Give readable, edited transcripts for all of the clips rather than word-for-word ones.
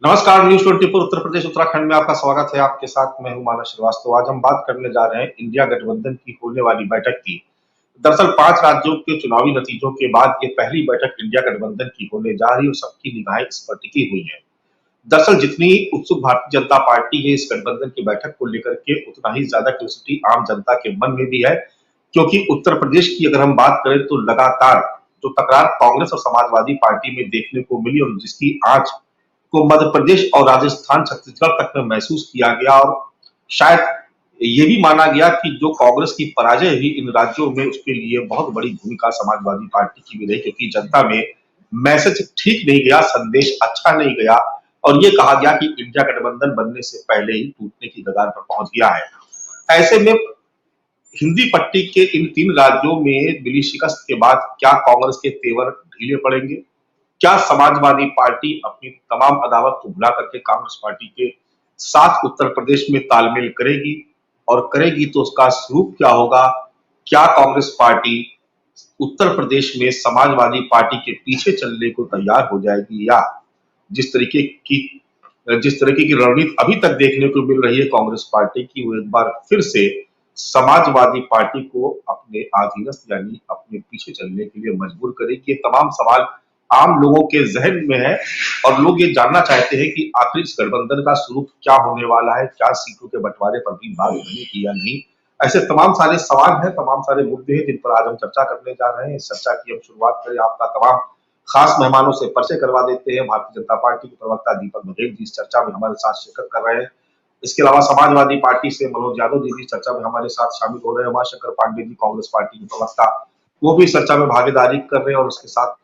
नमस्कार। न्यूज़ 24 उत्तर प्रदेश उत्तराखंड में आपका स्वागत है। आपके साथ मैं हूं मानस श्रीवास्तव। आज हम बात करने जा रहे हैं इंडिया गठबंधन की होने वाली बैठक की। दरअसल 5 राज्यों के चुनावी नतीजों के बाद ये पहली बैठक इंडिया गठबंधन की होने जा रही है और सबकी निगाहें इस पर टिकी हुई है। दरअसल जितनी उत्सुक भारतीय जनता पार्टी है इस गठबंधन की बैठक को लेकर के, उतना ही ज्यादा क्यूरियोसिटी आम जनता के मन में भी है। क्योंकि उत्तर प्रदेश की अगर हम बात करें तो लगातार जो तकरार कांग्रेस और समाजवादी पार्टी में देखने को मिली और जिसकी आंच को मध्य प्रदेश और राजस्थान, छत्तीसगढ़ तक में महसूस किया गया और शायद ये भी माना गया कि जो कांग्रेस की पराजय हुई इन राज्यों में, उसके लिए बहुत बड़ी भूमिका समाजवादी पार्टी की भी रही, क्योंकि जनता में मैसेज ठीक नहीं गया, संदेश अच्छा नहीं गया और ये कहा गया कि इंडिया गठबंधन बनने से पहले ही टूटने की कगार पर पहुंच गया है। ऐसे में हिंदी पट्टी के इन 3 राज्यों में मिली शिकस्त के बाद क्या कांग्रेस के तेवर ढीले पड़ेंगे? क्या समाजवादी पार्टी अपनी तमाम अदावत को भुला करके कांग्रेस पार्टी के साथ उत्तर प्रदेश में तालमेल करेगी और करेगी तो उसका स्वरूप क्या होगा? क्या कांग्रेस पार्टी उत्तर प्रदेश में समाजवादी पार्टी के पीछे चलने को तैयार हो जाएगी, या जिस तरीके की जिस तरीके की रणनीति अभी तक देखने को मिल रही है कांग्रेस पार्टी की, वो एक बार फिर से समाजवादी पार्टी को अपने अधीनस्थ यानी अपने पीछे चलने के लिए मजबूर करेगी? ये तमाम सवाल आम लोगों के जहन में है और लोग ये जानना चाहते हैं कि आखिर इस गठबंधन का स्वरूप क्या होने वाला है, क्या सीटों के बंटवारे पर भी बात बनेगी या नहीं। ऐसे तमाम सारे सवाल हैं, तमाम सारे मुद्दे हैं जिन पर आज हम चर्चा करने जा रहे हैं। इस चर्चा की हम शुरुआत करें, आपका तमाम खास मेहमानों से परिचय करवा देते हैं। भारतीय जनता पार्टी के प्रवक्ता दीपक बघेल जी इस चर्चा में हमारे साथ शिरकत कर रहे हैं। इसके अलावा समाजवादी पार्टी से मनोज यादव जी भी चर्चा में हमारे साथ शामिल हो रहे हैं। उमाशंकर पांडे जी कांग्रेस पार्टी के प्रवक्ता, वो भी इस चर्चा में भागीदारी कर रहे हैं और उसके साथ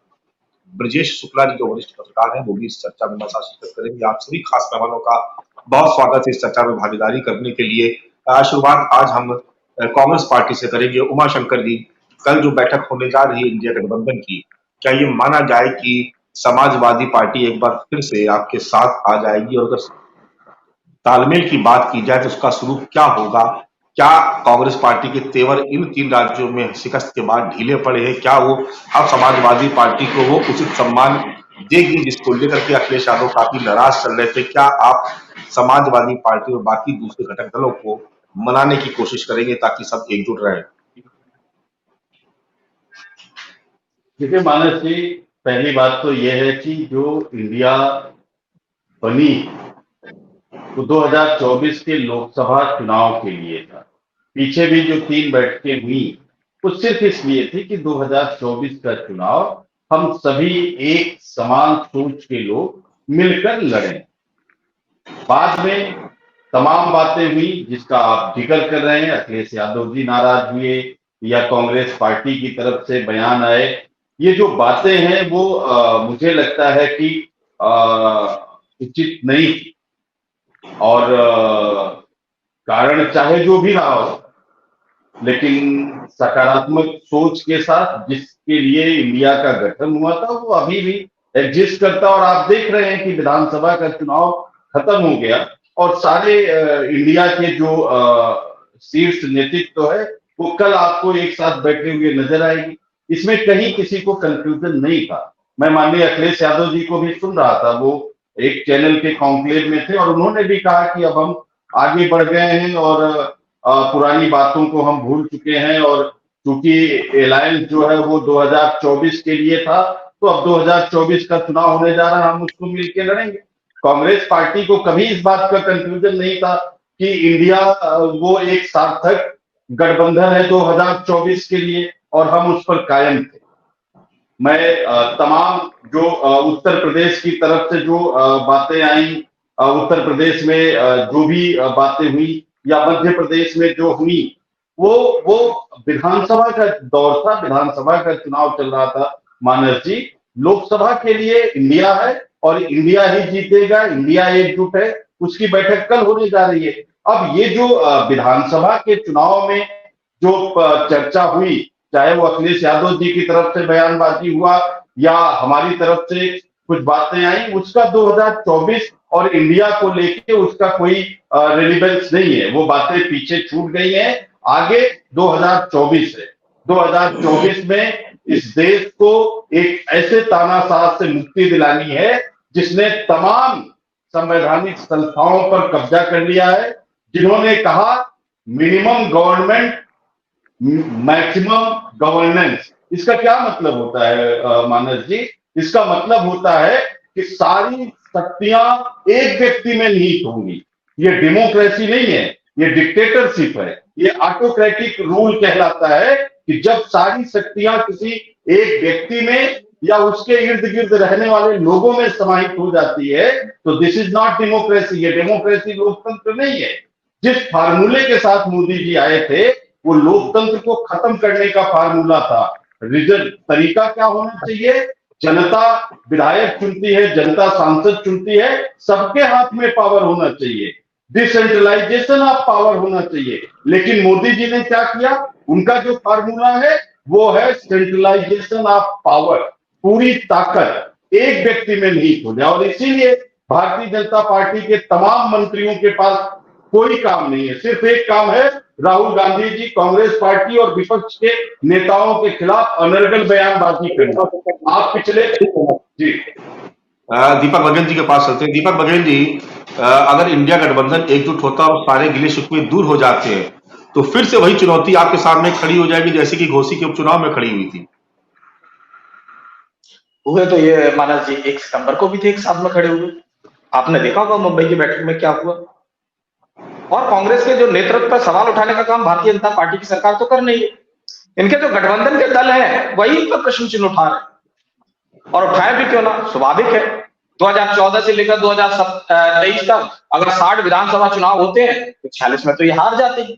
ब्रजेश शुक्ला जी जो वरिष्ठ पत्रकार हैं वो भी इस चर्चा में हमारे साथ शिरकत करेंगे। आप सभी खास मेहमानों का बहुत स्वागत है इस चर्चा में भागीदारी करने के लिए। शुरुआत आज हम कांग्रेस पार्टी से करेंगे। उमाशंकर जी, कल जो बैठक होने जा रही है इंडिया गठबंधन की, क्या ये माना जाए कि समाजवादी पार्टी एक बार फिर से आपके साथ आ जाएगी? और अगर तालमेल की बात की जाए तो उसका स्वरूप क्या होगा? क्या कांग्रेस पार्टी के तेवर इन 3 राज्यों में शिकस्त के बाद ढीले पड़े हैं? क्या वो अब समाजवादी पार्टी को वो उचित सम्मान देगी जिसको लेकर के अखिलेश यादव काफी नाराज चल रहे थे? क्या आप समाजवादी पार्टी और बाकी दूसरे घटक दलों को मनाने की कोशिश करेंगे ताकि सब एकजुट रहे? देखिए मानस जी, पहली बात तो यह है कि जो इंडिया बनी वो 2024 के लोकसभा चुनाव के लिए था। पीछे भी जो 3 बैठकें हुई वो सिर्फ इसलिए थी कि 2024 का चुनाव हम सभी एक समान सोच के लोग मिलकर लड़ें। बाद में तमाम बातें हुई जिसका आप जिक्र कर रहे हैं। अखिलेश यादव जी नाराज हुए या कांग्रेस पार्टी की तरफ से बयान आए। ये जो बातें हैं वो मुझे लगता है कि उचित नहीं थी और कारण चाहे जो भी रहा हो, लेकिन सकारात्मक सोच के साथ जिसके लिए इंडिया का गठन हुआ था वो अभी भी एग्जिस्ट करता। और आप देख रहे हैं कि विधानसभा का चुनाव खत्म हो गया और सारे इंडिया के जो शीर्ष नेतृत्व है वो कल आपको एक साथ बैठे हुए नजर आएगी। इसमें कहीं किसी को कंफ्यूजन नहीं था। मैं माननीय अखिलेश यादव जी को भी सुन रहा था, वो एक चैनल के कॉन्क्लेव में थे और उन्होंने भी कहा कि अब हम आगे बढ़ गए हैं और पुरानी बातों को हम भूल चुके हैं और क्योंकि अलायंस जो है वो 2024 के लिए था, तो अब 2024 का चुनाव होने जा रहा है, हम उसको मिलकर लड़ेंगे। कांग्रेस पार्टी को कभी इस बात का कंफ्यूजन नहीं था कि इंडिया वो एक सार्थक गठबंधन है 2024 के लिए और हम उस पर कायम थे। मैं तमाम जो उत्तर प्रदेश की तरफ से जो बातें आई, उत्तर प्रदेश में जो भी बातें हुई या मध्य प्रदेश में जो हुई, वो विधानसभा का दौर था, विधानसभा का चुनाव चल रहा था। मानस जी, लोकसभा के लिए इंडिया है और इंडिया ही जीतेगा, इंडिया एकजुट है, उसकी बैठक कल होने जा रही है। अब ये जो विधानसभा के चुनाव में जो चर्चा हुई, चाहे वो अखिलेश यादव जी की तरफ से बयानबाजी हुआ या हमारी तरफ से कुछ बातें आई, उसका 2024 और इंडिया को लेके उसका कोई रिलेवेंस नहीं है। वो बातें पीछे छूट गई हैं, आगे 2024 है। 2024 में इस देश को एक ऐसे तानाशाह से मुक्ति दिलानी है जिसने तमाम संवैधानिक संस्थाओं पर कब्जा कर लिया है, जिन्होंने कहा मिनिमम गवर्नमेंट मैक्सिमम गवर्नेंस। इसका क्या मतलब होता है मानस जी? इसका मतलब होता है कि सारी शक्तियां एक व्यक्ति में निहित होंगी। ये डेमोक्रेसी नहीं है, ये डिक्टेटरशिप है, ये ऑटोक्रेटिक रूल कहलाता है कि जब सारी शक्तियां किसी एक व्यक्ति में या उसके इर्द गिर्द रहने वाले लोगों में समाहित हो जाती है, तो दिस इज नॉट डेमोक्रेसी। ये डेमोक्रेसी लोकतंत्र नहीं है। जिस फार्मूले के साथ मोदी जी आए थे वो लोकतंत्र को खत्म करने का फार्मूला था। रिजल्ट तरीका क्या होना चाहिए? जनता विधायक चुनती है, जनता सांसद चुनती है, सबके हाथ में पावर होना चाहिए, डिसेंट्रलाइजेशन ऑफ पावर होना चाहिए। लेकिन मोदी जी ने क्या किया? उनका जो फार्मूला है वो है सेंट्रलाइजेशन ऑफ पावर। पूरी ताकत एक व्यक्ति में निहित हो जाए, और इसीलिए भारतीय जनता पार्टी के तमाम मंत्रियों के पास कोई काम नहीं है। सिर्फ एक काम है, राहुल गांधी जी, कांग्रेस पार्टी और विपक्ष के नेताओं के खिलाफ अनर्गल बयानबाजी करना। आप पिछले जी दीपक बघेल जी के पास चलते हैं। दीपक बघेल जी, अगर इंडिया गठबंधन एकजुट होता और सारे गिले शिकवे दूर हो जाते हैं तो फिर से वही चुनौती आपके सामने खड़ी हो जाएगी जैसे कि घोसी के उपचुनाव में खड़ी हुई थी। हुए तो ये मानस जी 1 सितंबर को भी थे, एक साथ में खड़े हुए। आपने देखा होगा मुंबई की बैठक में क्या हुआ। और कांग्रेस के जो नेतृत्व पर सवाल उठाने का काम भारतीय जनता पार्टी की सरकार तो कर नहीं है। इनके जो गठबंधन के दल हैं वही इन पर प्रश्न चिन्ह उठा रहे हैं, और उठाए भी क्यों ना, स्वाभाविक है। 2014 से लेकर 2023 तक अगर 60 विधानसभा चुनाव होते हैं तो 46 में तो ये हार जाते हैं।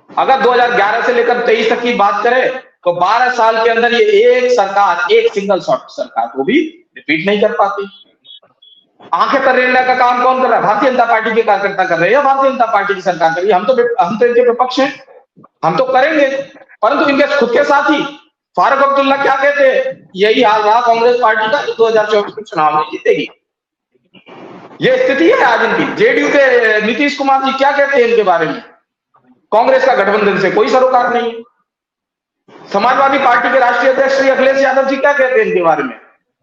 अगर 2011 से लेकर 23 तक की बात करें तो 12 साल के अंदर ये एक सरकार, एक सिंगल शॉट सरकार को भी रिपीट नहीं कर पाती। आंखें तरेने का काम कौन कर रहा है? भारतीय जनता पार्टी के कार्यकर्ता कर रहे हैं या भारतीय जनता पार्टी की सरकार कर रही है? हम तो इनके विपक्ष हैं, हम तो करेंगे, परंतु इनके खुद के साथी फारूक अब्दुल्ला क्या कहते हैं? यही हाल रहा कांग्रेस पार्टी का, 2024 के चुनाव में जीतेगी। ये स्थिति है आज इनकी। जेडीयू के नीतीश कुमार जी क्या कहते हैं इनके बारे में? कांग्रेस का गठबंधन से कोई सरोकार नहीं है। समाजवादी पार्टी के राष्ट्रीय अध्यक्ष श्री अखिलेश यादव जी क्या कहते हैं इनके बारे में?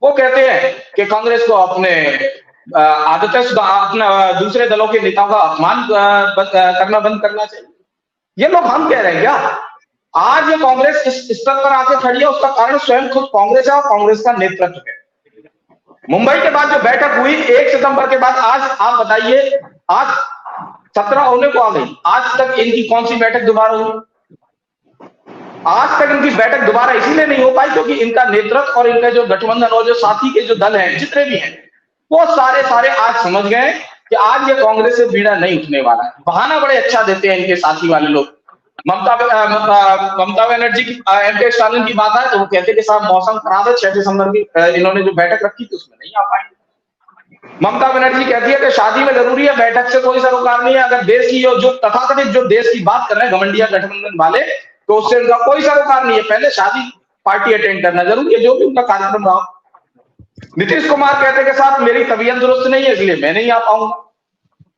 वो कहते हैं कि कांग्रेस को अपने आदतें अपना दूसरे दलों के नेताओं का अपमान करना बंद करना चाहिए। ये लोग हम कह रहे हैं क्या? आज ये कांग्रेस इस स्तर पर आके खड़ी है, उसका कारण स्वयं खुद कांग्रेस है और कांग्रेस का नेतृत्व है। मुंबई के बाद जो बैठक हुई 1 सितंबर के बाद, आज आप बताइए, आज 17 होने को आ गई, आज तक इनकी कौन सी बैठक दोबारा हुई? आज तक इनकी बैठक दोबारा इसीलिए नहीं हो पाई क्योंकि इनका नेतृत्व और इनका जो गठबंधन और जो साथी के जो दल हैं, जितने भी हैं, वो सारे आज समझ गए कि आज ये कांग्रेस से बीड़ा नहीं उठने वाला है। बहाना बड़े अच्छा देते हैं इनके साथी वाले लोग। ममता बनर्जी की, एम.के. स्टालिन की बात आए तो वो कहते कि साहब मौसम खराब है, 6 दिसंबर की इन्होंने जो बैठक रखी थी उसमें नहीं आ पाएंगे। ममता बनर्जी कहती है कि शादी में जरूरी है, बैठक से कोई सरोकार नहीं है। अगर देश की जो तथाकथित जो देश की बात कर रहे हैं घमंडिया गठबंधन वाले, तो उससे उनका कोई सरोकार नहीं है। पहले शादी पार्टी अटेंड करना जरूरी है, जो भी उनका कार्यक्रम रहा। नीतीश कुमार कहते कि साहब मेरी तबीयत दुरुस्त नहीं है इसलिए मैं नहीं आ पाऊंगा।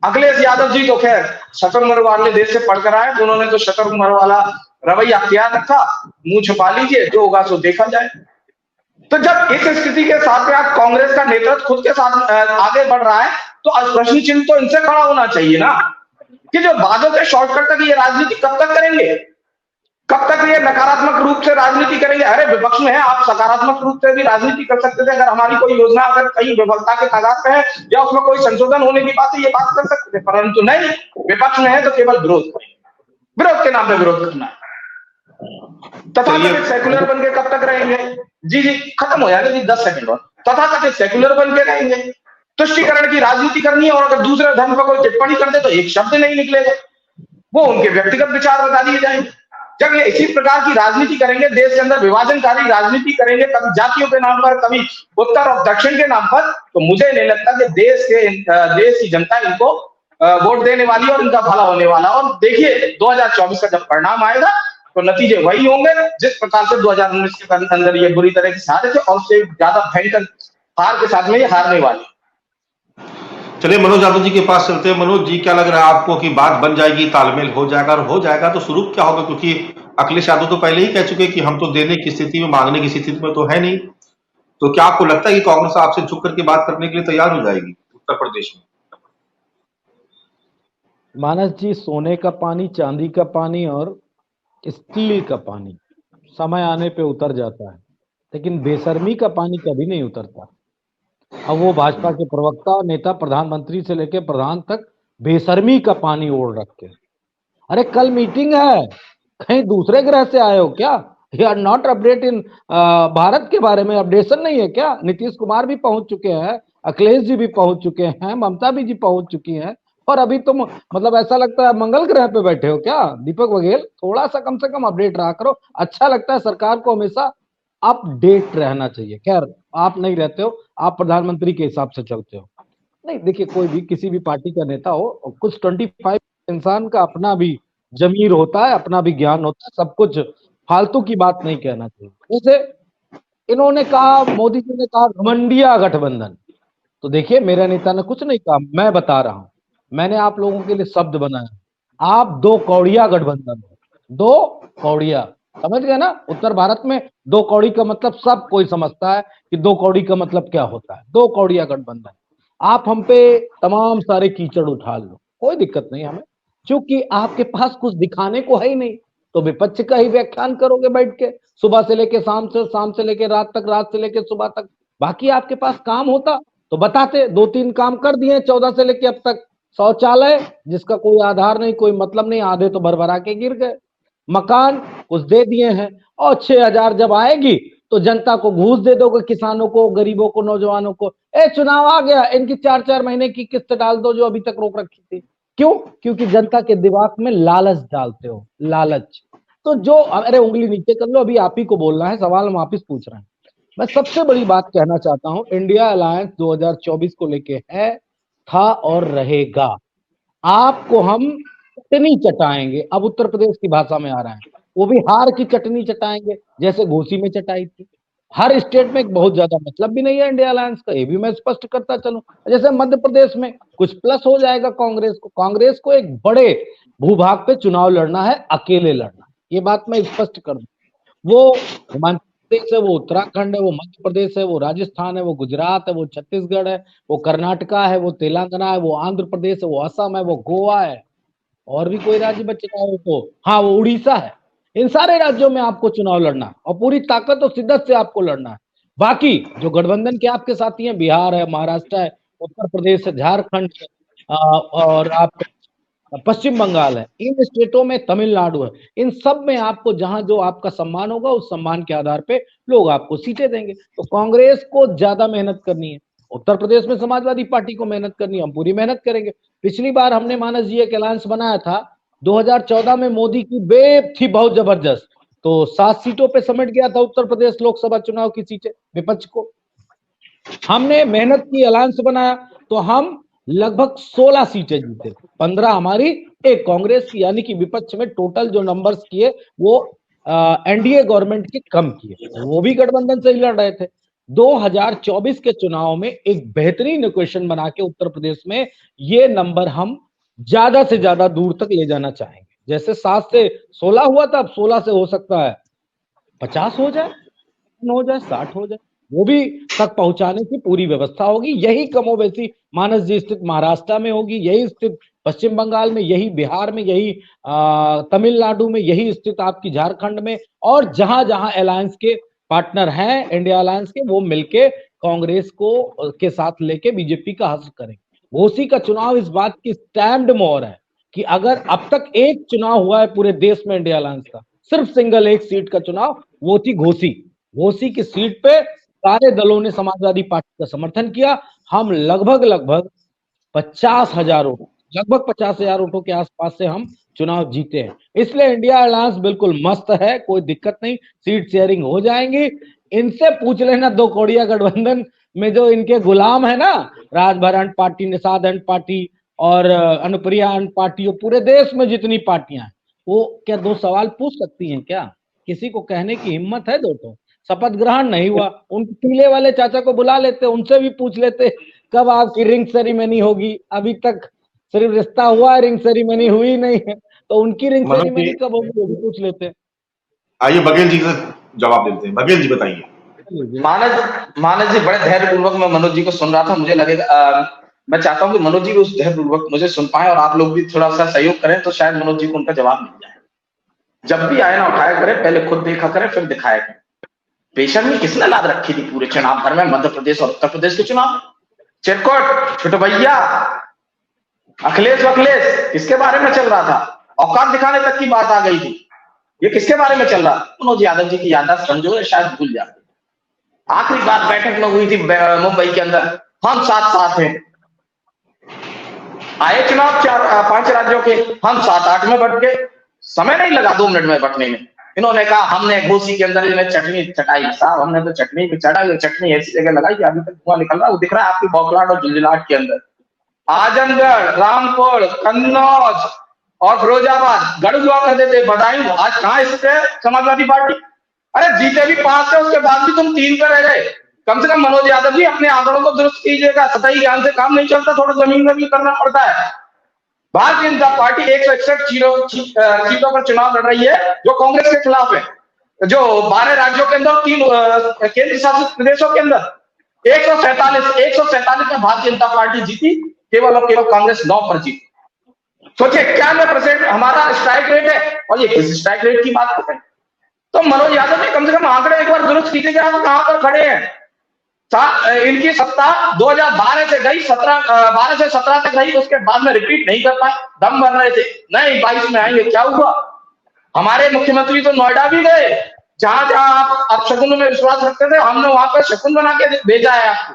अखिलेश यादव जी तो खैर शतरंग वाले देश से पढ़कर आए, तो उन्होंने तो शतरंग वाला रवैया अख्तियार रखा, मुंह छुपा लीजिए, जो होगा सो देखा जाए। तो जब इस स्थिति के साथ में आज कांग्रेस का नेतृत्व खुद के साथ आगे बढ़ रहा है, तो आज प्रश्न चिन्ह तो इनसे खड़ा होना चाहिए ना, कि जो बातों के शॉर्टकट तक ये राजनीति कब तक करेंगे? कब तक ये नकारात्मक रूप से राजनीति करेंगे? अरे विपक्ष में है, आप सकारात्मक रूप से भी राजनीति कर सकते थे। अगर हमारी कोई योजना अगर कहीं विफलता के कगार पे है या उसमें कोई संशोधन होने की बात है, ये बात कर सकते थे, परंतु नहीं, विपक्ष में है तो केवल विरोध करेंगे। विरोध के नाम पे विरोध करना है। तथाकथित सेक्युलर बन के कब तक रहेंगे? जी खत्म हो जाएगा जी, 10 सेकंड और। तथाकथित सेक्युलर बन के रहेंगे, तुष्टीकरण की राजनीति करनी है, और अगर दूसरे धर्म पर कोई टिप्पणी कर दे तो एक शब्द नहीं निकलेगा, वो उनके व्यक्तिगत विचार बता दिए जाएंगे। जब ये इसी प्रकार की राजनीति करेंगे, देश के अंदर विभाजनकारी राजनीति करेंगे, कभी जातियों के नाम पर, कभी उत्तर और दक्षिण के नाम पर, तो मुझे नहीं लगता कि देश की जनता इनको वोट देने वाली और इनका भला होने वाला। और देखिए 2024 का जब परिणाम आएगा तो नतीजे वही होंगे जिस प्रकार से 2019 के अंदर ये बुरी तरह से हारे थे, और उससे ज्यादा भयंकर हार के साथ में ये हारने वाली। चलिए मनोज यादव जी के पास चलते हैं। मनोज जी, क्या लग रहा है आपको कि बात बन जाएगी, तालमेल हो जाएगा? और हो जाएगा तो स्वरूप क्या होगा? क्योंकि अखिलेश यादव तो पहले ही कह चुके कि हम तो देने की स्थिति में, मांगने की स्थिति में तो है नहीं। तो क्या आपको लगता है कि कांग्रेस आपसे झुक करके बात करने के लिए तैयार हो जाएगी उत्तर प्रदेश में? मानस जी, सोने का पानी, चांदी का पानी और स्टील का पानी समय आने पे उतर जाता है, लेकिन बेशर्मी का पानी कभी नहीं उतरता। अब वो भाजपा के प्रवक्ता, नेता, प्रधानमंत्री से लेकर प्रधान तक बेशर्मी का पानी ओढ़ रखे। अरे कल मीटिंग है, कहीं दूसरे ग्रह से आए हो क्या? You are not update in Bharat के बारे में अपडेशन नहीं है क्या? नीतीश कुमार भी पहुंच चुके हैं, अखिलेश जी भी पहुंच चुके हैं, ममता भी जी पहुंच चुकी हैं, और अभी तुम मतलब ऐसा लगता है मंगल ग्रह पे बैठे हो क्या? दीपक बघेल, थोड़ा सा कम से कम अपडेट रहा करो। अच्छा लगता है, सरकार को हमेशा अपडेट रहना चाहिए। खैर, आप नहीं रहते हो, आप प्रधानमंत्री के हिसाब से चलते हो। नहीं देखिए, कोई भी किसी भी पार्टी का नेता हो, कुछ 25 इंसान का अपना भी जमीर होता है, अपना भी ज्ञान होता है, सब कुछ फालतू की बात नहीं कहना चाहिए। जैसे इन्होंने कहा, मोदी जी ने कहा घमंडिया गठबंधन, तो देखिए मेरा नेता ने कुछ नहीं कहा, मैं बता रहा हूं, मैंने आप लोगों के लिए शब्द बनाया, आप दो कौड़िया गठबंधन हो, दो कौड़िया, समझ गए ना? उत्तर भारत में दो कौड़ी का मतलब सब कोई समझता है कि दो कौड़ी का मतलब क्या होता है। दो कौड़िया गठबंधन, आप हम पे तमाम सारे कीचड़ उठा लो, कोई दिक्कत नहीं हमें, क्योंकि आपके पास कुछ दिखाने को है ही नहीं, तो विपक्ष का ही व्याख्यान करोगे बैठ के, सुबह से लेके शाम से लेके रात तक, रात से लेके सुबह तक। बाकी आपके पास काम होता तो बताते, 2-3 काम कर दिए 14 से लेके अब तक। शौचालय जिसका कोई आधार नहीं, कोई मतलब नहीं, आधे तो भरभरा के गिर गए। मकान कुछ दे दिए हैं, और 6,000 जब आएगी तो जनता को घूस दे दोगे, किसानों को, गरीबों को, नौजवानों को। चुनाव आ गया, इनकी 4-4 महीने की किस्त डाल दो जो अभी तक रोक रखी थी। क्यों? क्योंकि जनता के दिमाग में लालच डालते हो, लालच। तो जो, अरे उंगली नीचे कर लो, अभी आप ही को बोलना है, सवाल हम वापिस पूछ रहे हैं। मैं सबसे बड़ी बात कहना चाहता हूं, इंडिया अलायंस 2024 को लेके है, था और रहेगा। आपको हम चटनी चटाएंगे, अब उत्तर प्रदेश की भाषा में आ रहा है, वो भी हार की चटनी चटाएंगे, जैसे घोसी में चटाई थी। हर स्टेट में एक बहुत ज्यादा मतलब भी नहीं है इंडिया अलायंस का, ये भी मैं स्पष्ट करता चलूं। जैसे मध्य प्रदेश में कुछ प्लस हो जाएगा कांग्रेस को एक बड़े भूभाग पे चुनाव लड़ना है, अकेले लड़ना, ये बात मैं स्पष्ट कर दूं। वो हिमाचल प्रदेश है, वो उत्तराखंड है, वो मध्य प्रदेश है, वो राजस्थान है, वो गुजरात है, वो छत्तीसगढ़ है, वो कर्नाटका है, वो तेलंगाना है, वो आंध्र प्रदेश है, वो असम है, वो गोवा है, और भी कोई राज्य बच रहा हो तो हाँ, वो उड़ीसा है। इन सारे राज्यों में आपको चुनाव लड़ना है, और पूरी ताकत और शिद्दत से आपको लड़ना है। बाकी जो गठबंधन के आपके साथी हैं, बिहार है, महाराष्ट्र है, उत्तर प्रदेश है, झारखंड है, और आप पश्चिम बंगाल है, इन स्टेटों में तमिलनाडु है, इन सब में आपको जहां जो आपका सम्मान होगा, उस सम्मान के आधार पे लोग आपको सीटें देंगे। तो कांग्रेस को ज्यादा मेहनत करनी है, उत्तर प्रदेश में समाजवादी पार्टी को मेहनत करनी है, हम पूरी मेहनत करेंगे। पिछली बार हमने मानस जी एक अलायंस बनाया था, 2014 में मोदी की वेव थी बहुत जबरदस्त, तो 7 सीटों पे समेट गया था उत्तर प्रदेश लोकसभा चुनाव की सीटें विपक्ष को। हमने मेहनत की, अलायंस बनाया, तो हम लगभग 16 सीटें जीते, 15 हमारी, एक कांग्रेस की, यानी कि विपक्ष में टोटल जो नंबर्स किए वो एनडीए गवर्नमेंट के कम किए, वो भी गठबंधन से ही लड़ रहे थे। 2024 के चुनाव में एक बेहतरीन इक्वेशन बना के उत्तर प्रदेश में ये नंबर हम ज्यादा से ज्यादा दूर तक ले जाना चाहेंगे। जैसे 7 से 16 हुआ था, अब 16 से हो सकता है 50 हो जाए, 60 हो जाए, वो भी तक पहुंचाने की पूरी व्यवस्था होगी। यही कमोबेशी मानस जी स्थित महाराष्ट्र में होगी, यही स्थित पश्चिम बंगाल में, यही बिहार में, यही तमिलनाडु में, यही स्थित आपकी झारखंड में, और जहां जहां अलायंस के पार्टनर हैं इंडिया अलायंस के, वो मिलके कांग्रेस को के साथ लेके बीजेपी का हश्र करेंगे। घोसी का चुनाव इस बात की स्टैम्प्ड मोहर है कि अगर अब तक एक चुनाव हुआ है पूरे देश में इंडिया अलायंस का, सिर्फ सिंगल एक सीट का चुनाव, वो थी घोसी की सीट पे सारे दलों ने समाजवादी पार्टी का समर्थन किया। हम लगभग 50,000 वोट, लगभग 50,000 वोटों के आसपास से हम चुनाव जीते हैं। इसलिए इंडिया अलायंस बिल्कुल मस्त है, कोई दिक्कत नहीं, सीट शेयरिंग हो जाएंगी। इनसे पूछ लेना, दो कौड़िया गठबंधन में जो इनके गुलाम है ना, राजभर अंड पार्टी, निषाद अंड पार्टी और अनुप्रिया अंड पार्टी, और पूरे देश में जितनी पार्टियां हैं, वो क्या 2 सवाल पूछ सकती हैं क्या? किसी को कहने की हिम्मत है? तो शपथ ग्रहण नहीं हुआ, उन पीले वाले चाचा को बुला लेते, उनसे भी पूछ लेते कब आपकी रिंग सेरेमनी होगी। अभी तक सिर्फ रिश्ता हुआ है, रिंग सेरेमनी हुई नहीं है, तो उनकी रिंग सेरेमनी कब होगी वो भी पूछ लेते। आइए बघेल जी से जवाब देते हैं। बघेल जी बताइए। मानस जी बड़े धैर्य पूर्वक मैं मनोज जी को सुन रहा था, मुझे लगेगा मैं चाहता हूं कि मनोज जी भी उस धैर्यपूर्वक मुझे सुन पाए और आप लोग भी थोड़ा सा सहयोग करें, तो शायद मनोज जी को उनका जवाब मिल जाए। जब भी आए ना उठाया करें, पहले खुद देखा करें फिर दिखाया करें। बेशर्मी किसने लाद रखी थी पूरे चुनाव भर में, मध्य प्रदेश और उत्तर प्रदेश के चुनाव? चिरकुट, छुटभैया, अखिलेश किसके बारे में चल रहा था? औकात दिखाने तक की बात आ गई थी। ये किसके बारे में चल रहा? मनोज यादव जी की याददाश्त कमजोर है, शायद भूल जाते। आखिरी बात बैठक में हुई थी मुंबई के अंदर, हम साथ साथ हैं। आए चुनाव 5 राज्यों के, हम 7-8 में बट गए, समय नहीं लगा 2 मिनट में बटने में। इन्होंने कहा हमने घोसी के अंदर इन्हें चटनी चटाई। साहब हमने तो चटनी भी चढ़ाई, चटनी ऐसी जगह लगाई कि अभी तक धुआं निकल रहा है, वो दिख रहा है आपकी बौखलाहट और झुंझुलाहट के अंदर। आजमगढ़, रामपुर, कन्नौज और फिरोजाबाद गढ़ हुआ करते थे, बदायूं, आज कहां स्थित है समाजवादी पार्टी? अरे जीते भी 5 थे, उसके बाद भी तुम 3 पे रह गए। कम से कम मनोज यादव जी अपने आंकड़ों को दुरुस्त कीजिएगा, सतही ज्ञान से काम नहीं चलता, थोड़ा जमीन में भी करना पड़ता है। भारतीय जनता पार्टी 161 सीटों पर चुनाव लड़ रही है, जो कांग्रेस के खिलाफ है। जो 12 राज्यों के अंदर, 3 केंद्र शासित प्रदेशों के अंदर 147 में भारतीय जनता पार्टी जीती, केवल और केवल कांग्रेस 9 पर जीती। सोचिए 91% हमारा स्ट्राइक रेट है, और ये किस स्ट्राइक रेट की बात करते हैं? तो मनोज यादव जी कम से कम आंकड़े एक बार दुरुस्त कीजिएगा, आप कहां पर खड़े हैं? इनकी सत्ता 2012 से गई, 12 से 17 तक रही, उसके बाद में रिपीट नहीं कर पाए, दम भर रहे थे, नहीं 22 में आएंगे। क्या हुआ? हमारे मुख्यमंत्री तो नोएडा भी गए, जहां जहां आप शकुन में विश्वास रखते थे, हमने वहां पर शकुन बना के भेजा है आपको।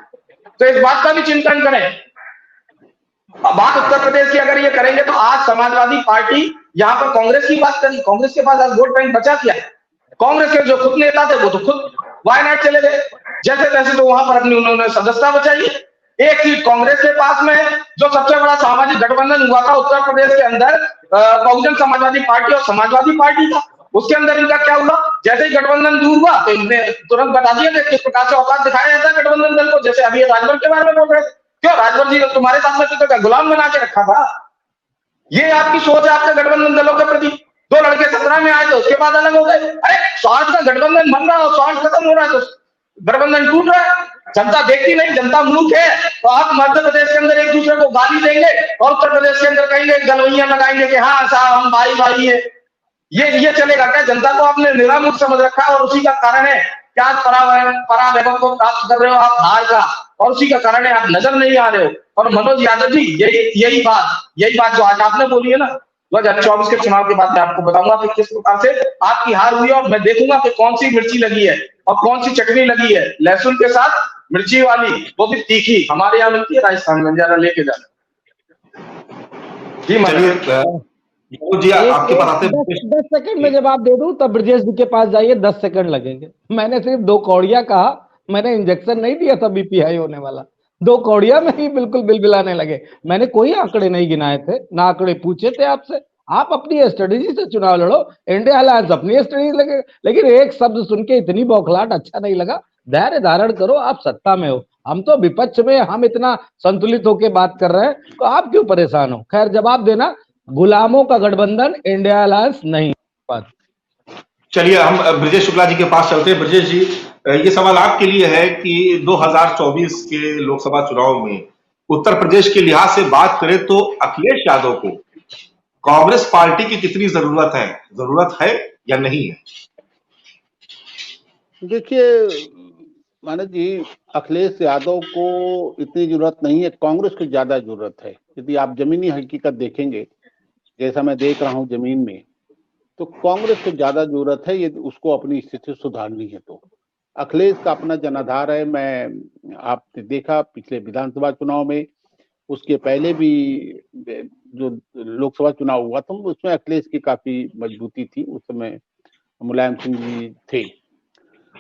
तो इस बात का भी चिंतन करें। बात उत्तर प्रदेश की अगर ये करेंगे, तो आज समाजवादी पार्टी यहाँ पर कांग्रेस की बात करी, कांग्रेस के पास आज वोट बैंक बचा क्या? कांग्रेस के जो खुद नेता थे वो तो खुद वायनाड चले गए, जैसे तैसे, तो वहां पर अपनी उन्होंने सदस्यता बचाई। एक सीट कांग्रेस के पास में, जो सबसे बड़ा सामाजिक गठबंधन हुआ था उत्तर प्रदेश के अंदर, बहुजन समाजवादी पार्टी और समाजवादी पार्टी था, उसके अंदर इनका क्या हुआ? जैसे ही गठबंधन दूर हुआ तो इनने तुरंत बता दिया कि किस प्रकार से औकात दिखाया जाता है गठबंधन दल को। जैसे अभी राजभर के बारे में बोल रहे थे, क्यों राजभर जी ने तुम्हारे सामने तो गुलाम बना के रखा था? ये आपकी सोच है आपके गठबंधन दलों के प्रति। 2 लड़के 17 में आए थे, उसके बाद अलग हो गए। अरे स्वार्थ का गठबंधन बन रहा है और स्वार्थ खत्म हो रहा है तो गठबंधन टूट रहा है। जनता देखती नहीं, जनता मूर्ख है। तो आप मध्य प्रदेश के अंदर एक दूसरे को गाली देंगे और उत्तर प्रदेश के अंदर कहेंगे, गलवैया लगाएंगे कि हाँ साहब हम भाई भाई है। ये चलेगा क्या? जनता को आपने निरामूर्ख समझ रखा है, और उसी का कारण है कि आज परावैभव को प्राप्त कर रहे हो आप हार का, और उसी का कारण है आप नजर नहीं आ रहे हो। और मनोज यादव जी यही बात जो आज आपने बोली है ना, 2024 के चुनाव के बाद मैं आपको बताऊंगा कि किस प्रकार से आपकी हार हुई, और मैं देखूंगा कि कौन सी मिर्ची लगी है और कौन सी चटनी लगी है, लहसुन के साथ मिर्ची वाली, वो भी तीखी, हमारे यहाँ मिलती है राजस्थान में, जरा लेके जाना जी। मनोज जी आपके पास आते 10 सेकंड में जवाब दे दूं, तब ब्रजेश जी के पास जाइए, 10 सेकंड लगेंगे। मैंने सिर्फ 2 कौड़िया कहा, मैंने इंजेक्शन नहीं दिया था बीपी हाई होने वाला। 2 कौड़िया में ही बिल्कुल बिलबिलाने लगे। मैंने कोई आंकड़े नहीं गिनाए थे, ना आंकड़े पूछे थे आपसे। आप अपनी स्ट्रेटेजी से चुनाव लड़ो, इंडिया अलायंस अपनी स्ट्रेटेजी लगे, लेकिन एक शब्द सुन के इतनी बौखलाहट अच्छा नहीं लगा। धैर्य धारण करो, आप सत्ता में हो, हम तो विपक्ष में, हम इतना संतुलित होकर बात कर रहे हैं, तो आप क्यों परेशान हो? खैर जवाब देना, गुलामों का गठबंधन इंडिया अलायंस नहीं। चलिए हम ब्रजेश शुक्ला जी के पास चलते हैं। ब्रजेश जी, ये सवाल आपके लिए है कि 2024 के लोकसभा चुनाव में उत्तर प्रदेश के लिहाज से बात करें तो अखिलेश यादव को कांग्रेस पार्टी की कितनी जरूरत है या नहीं है? देखिए मानव जी, अखिलेश यादव को इतनी जरूरत नहीं है, कांग्रेस को ज्यादा जरूरत है। यदि आप जमीनी हकीकत देखेंगे, जैसा मैं देख रहा हूं जमीन में, तो कांग्रेस को ज्यादा जरूरत है यदि उसको अपनी स्थिति सुधारनी है। तो अखिलेश का अपना जनाधार है। मैं आपने देखा पिछले विधानसभा चुनाव में, उसके पहले भी जो लोकसभा चुनाव हुआ था उसमें अखिलेश की काफी मजबूती थी, उस समय मुलायम सिंह जी थे।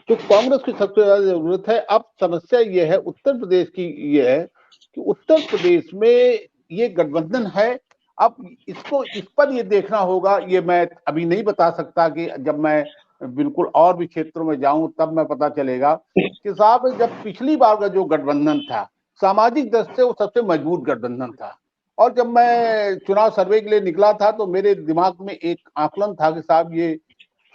तो कांग्रेस की सबसे ज्यादा जरूरत है। अब समस्या यह है उत्तर प्रदेश की, यह है कि उत्तर प्रदेश में ये गठबंधन है। अब इसको इस पर ये देखना होगा, ये मैं अभी नहीं बता सकता कि जब मैं बिल्कुल और भी क्षेत्रों में जाऊं तब मैं पता चलेगा कि साहब जब पिछली बार का जो गठबंधन था सामाजिक दृष्टि से वो सबसे मजबूत गठबंधन था। और जब मैं चुनाव सर्वे के लिए निकला था तो मेरे दिमाग में एक आकलन था कि साहब ये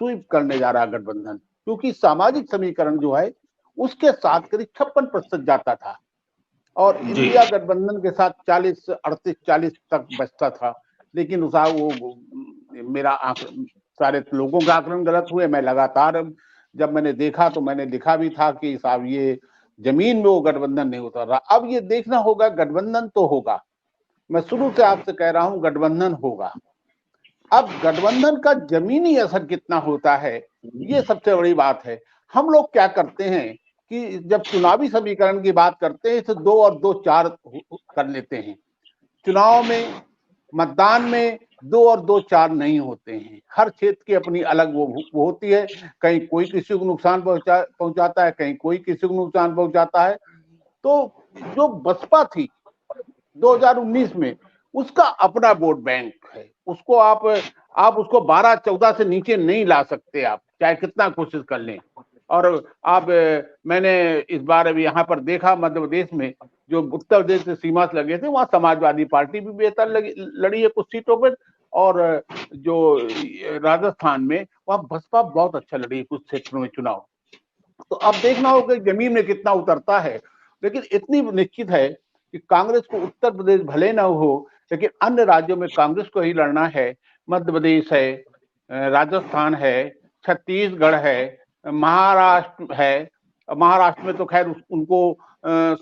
स्वीप करने जा रहा गठबंधन, क्योंकि सामाजिक समीकरण जो है उसके साथ करीब 56% जाता था। और जी। इंडिया गठबंधन के साथ 38-40 तक बचता था, लेकिन उस वो मेरा सारे लोगों का आकलन गलत हुए। मैं लगातार जब मैंने देखा तो मैंने लिखा भी था कि साहब ये जमीन में वो गठबंधन नहीं उतर रहा। अब ये देखना होगा, गठबंधन तो होगा, मैं शुरू से आपसे कह रहा हूं गठबंधन होगा। अब गठबंधन का जमीनी असर कितना होता है, ये सबसे बड़ी बात है। हम लोग क्या करते हैं कि जब चुनावी समीकरण की बात करते हैं तो 2 और 2 4 कर लेते हैं। चुनाव में, मतदान में 2 और 2 4 नहीं होते हैं। हर क्षेत्र की अपनी अलग वो होती है। कहीं कोई किसी को नुकसान पहुंचाता है, कहीं कोई किसी को नुकसान पहुंचाता है। तो जो बसपा थी 2019 में, उसका अपना वोट बैंक है। उसको आप उसको 12-14 से नीचे नहीं ला सकते, आप चाहे कितना कोशिश कर लें। और आप मैंने इस बार अभी यहाँ पर देखा, मध्य प्रदेश में जो उत्तर प्रदेश से सीमा से लगे थे, वहां समाजवादी पार्टी भी बेहतर लड़ी है कुछ सीटों पर, और जो राजस्थान में वहां बसपा बहुत अच्छा लड़ी है कुछ क्षेत्रों में चुनाव। तो अब देखना होगा जमीन में कितना उतरता है। लेकिन इतनी निश्चित है कि कांग्रेस को उत्तर प्रदेश भले ना हो, लेकिन अन्य राज्यों में कांग्रेस को ही लड़ना है। मध्य प्रदेश है, राजस्थान है, छत्तीसगढ़ है, महाराष्ट्र है। महाराष्ट्र में तो खैर उनको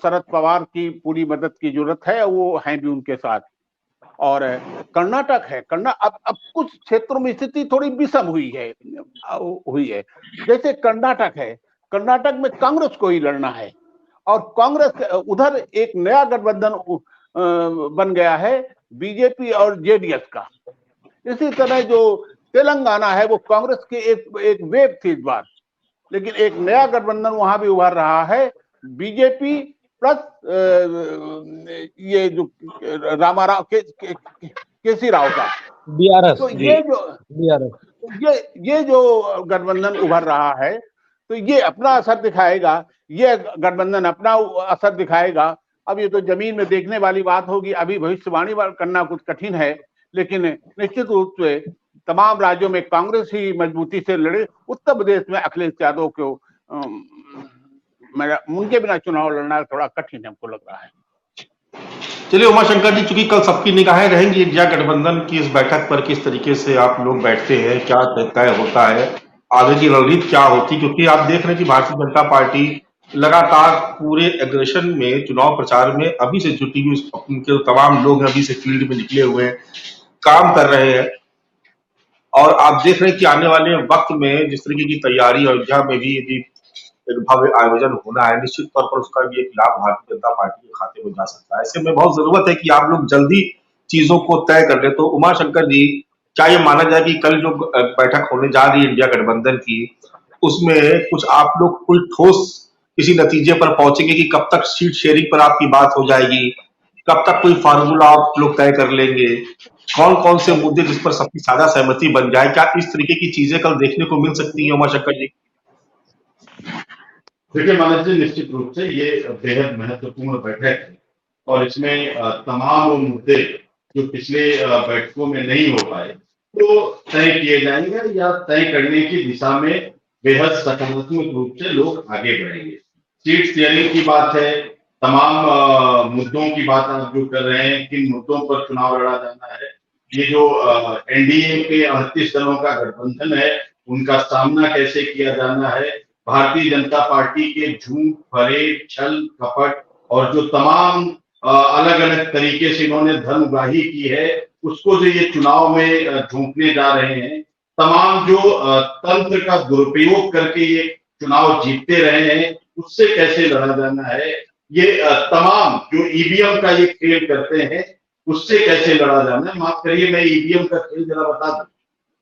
शरद पवार की पूरी मदद की जरूरत है, वो हैं भी उनके साथ। और कर्नाटक है। अब कुछ क्षेत्रों में स्थिति थोड़ी विषम हुई है। जैसे कर्नाटक है, कर्नाटक में कांग्रेस को ही लड़ना है, और कांग्रेस उधर एक नया गठबंधन बन गया है बीजेपी और जेडीएस का। इसी तरह जो तेलंगाना है, वो कांग्रेस की एक वेव थी इस बार, लेकिन एक नया गठबंधन वहां भी उभर रहा है, बीजेपी प्लस ये जो रामाराव केसी राव का बीआरएस। तो ये जो गठबंधन उभर रहा है, तो ये अपना असर दिखाएगा, ये गठबंधन अपना असर दिखाएगा। अब ये तो जमीन में देखने वाली बात होगी, अभी भविष्यवाणी करना कुछ कठिन है, लेकिन निश्चित रूप से तमाम राज्यों में कांग्रेस ही मजबूती से लड़े। उत्तर प्रदेश में अखिलेश यादव को उनके बिना चुनाव लड़ना थोड़ा कठिन हमको लग रहा है। चलिए उमाशंकर जी, चूंकि कल सबकी निगाहें रहेंगी इंडिया गठबंधन की इस बैठक पर, किस तरीके से आप लोग बैठते हैं, क्या तय होता है, आगे की रणनीति क्या होती, क्योंकि आप देख रहे हैं कि भारतीय जनता पार्टी लगातार पूरे एग्रेशन में, चुनाव प्रचार में अभी से जुटी हुई, उनके तमाम लोग अभी से फील्ड में निकले हुए हैं, काम कर रहे हैं। और आप देख रहे हैं कि आने वाले वक्त में जिस तरीके की तैयारी अयोध्या में भी यदि एक भव्य आयोजन होना है, निश्चित तौर पर उसका भी एक लाभ भारतीय जनता पार्टी के खाते में जा सकता है। ऐसे में बहुत जरूरत है कि आप लोग जल्दी चीजों को तय कर ले। तो उमाशंकर जी, क्या ये माना जाए कि कल जो बैठक होने जा रही है इंडिया गठबंधन की, उसमें कुछ आप लोग कोई ठोस किसी नतीजे पर पहुंचेंगे कि कब तक सीट शेयरिंग पर आपकी बात हो जाएगी, कब तक कोई फार्मूला आप लोग तय कर लेंगे, कौन कौन से मुद्दे जिस पर सबकी साझा सहमति बन जाए, क्या इस तरीके की चीजें कल देखने को मिल सकती है उमाशंकर जी? देखिए मानस जी, निश्चित रूप से ये बेहद महत्वपूर्ण बैठक है, और इसमें तमाम मुद्दे जो पिछले बैठकों में नहीं हो पाए तो तय किए जाएंगे, या तय करने की दिशा में बेहद सकारात्मक रूप से लोग आगे बढ़ेंगे। सीट शेयरिंग की बात है, तमाम मुद्दों की बात आप जो कर रहे हैं, किन मुद्दों पर चुनाव लड़ा जाना है, ये जो एनडीए के 38 दलों का गठबंधन है, उनका सामना कैसे किया जाना है, भारतीय जनता पार्टी के झूठ, फरेब, छल, कपट और जो तमाम अलग अलग तरीके से इन्होंने धन उगाही की है, उसको जो ये चुनाव में झोंकने जा रहे हैं, तमाम जो तंत्र का दुरुपयोग करके ये चुनाव जीतते रहे हैं, उससे कैसे लड़ा जाना है, ये तमाम जो ईवीएम का ये खेल करते हैं, उससे कैसे लड़ा जाना है। माफ करिए, मैं ईवीएम का खेल जरा बता दूं।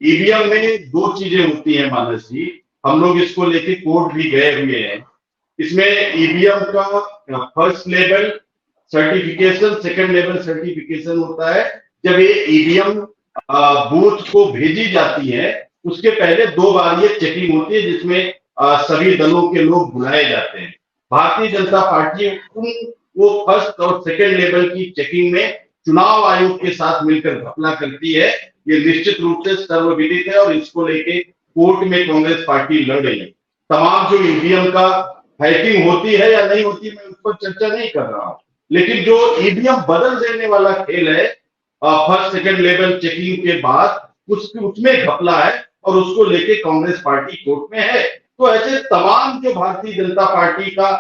ईवीएम में 2 चीजें होती हैं मानस जी, हम लोग इसको लेके कोर्ट भी गए हुए हैं। इसमें ईवीएम का first level certification, second level certification होता है। जब ये ईवीएम बूथ को भेजी जाती है, उसके पहले 2 बार ये चेकिंग होती है, जिसमें सभी दलों के लोग बुलाए जाते हैं। भारतीय जनता पार्टी वो फर्स्ट और सेकंड लेवल की चेकिंग में चुनाव आयोग के साथ मिलकर घपला करती है। ये निश्चित रूप से सर्वविदित है, और इसको लेके कोर्ट में कांग्रेस पार्टी लड़ रही है। तमाम जो ईवीएम का हैकिंग होती है या नहीं होती, मैं उस पर चर्चा नहीं कर रहा हूं। लेकिन जो ईवीएम बदल देने वाला खेल है फर्स्ट सेकंड लेवल चेकिंग के बाद उसमें घपला है और उसको लेके कांग्रेस पार्टी कोर्ट में है। तो ऐसे तमाम जो भारतीय जनता पार्टी का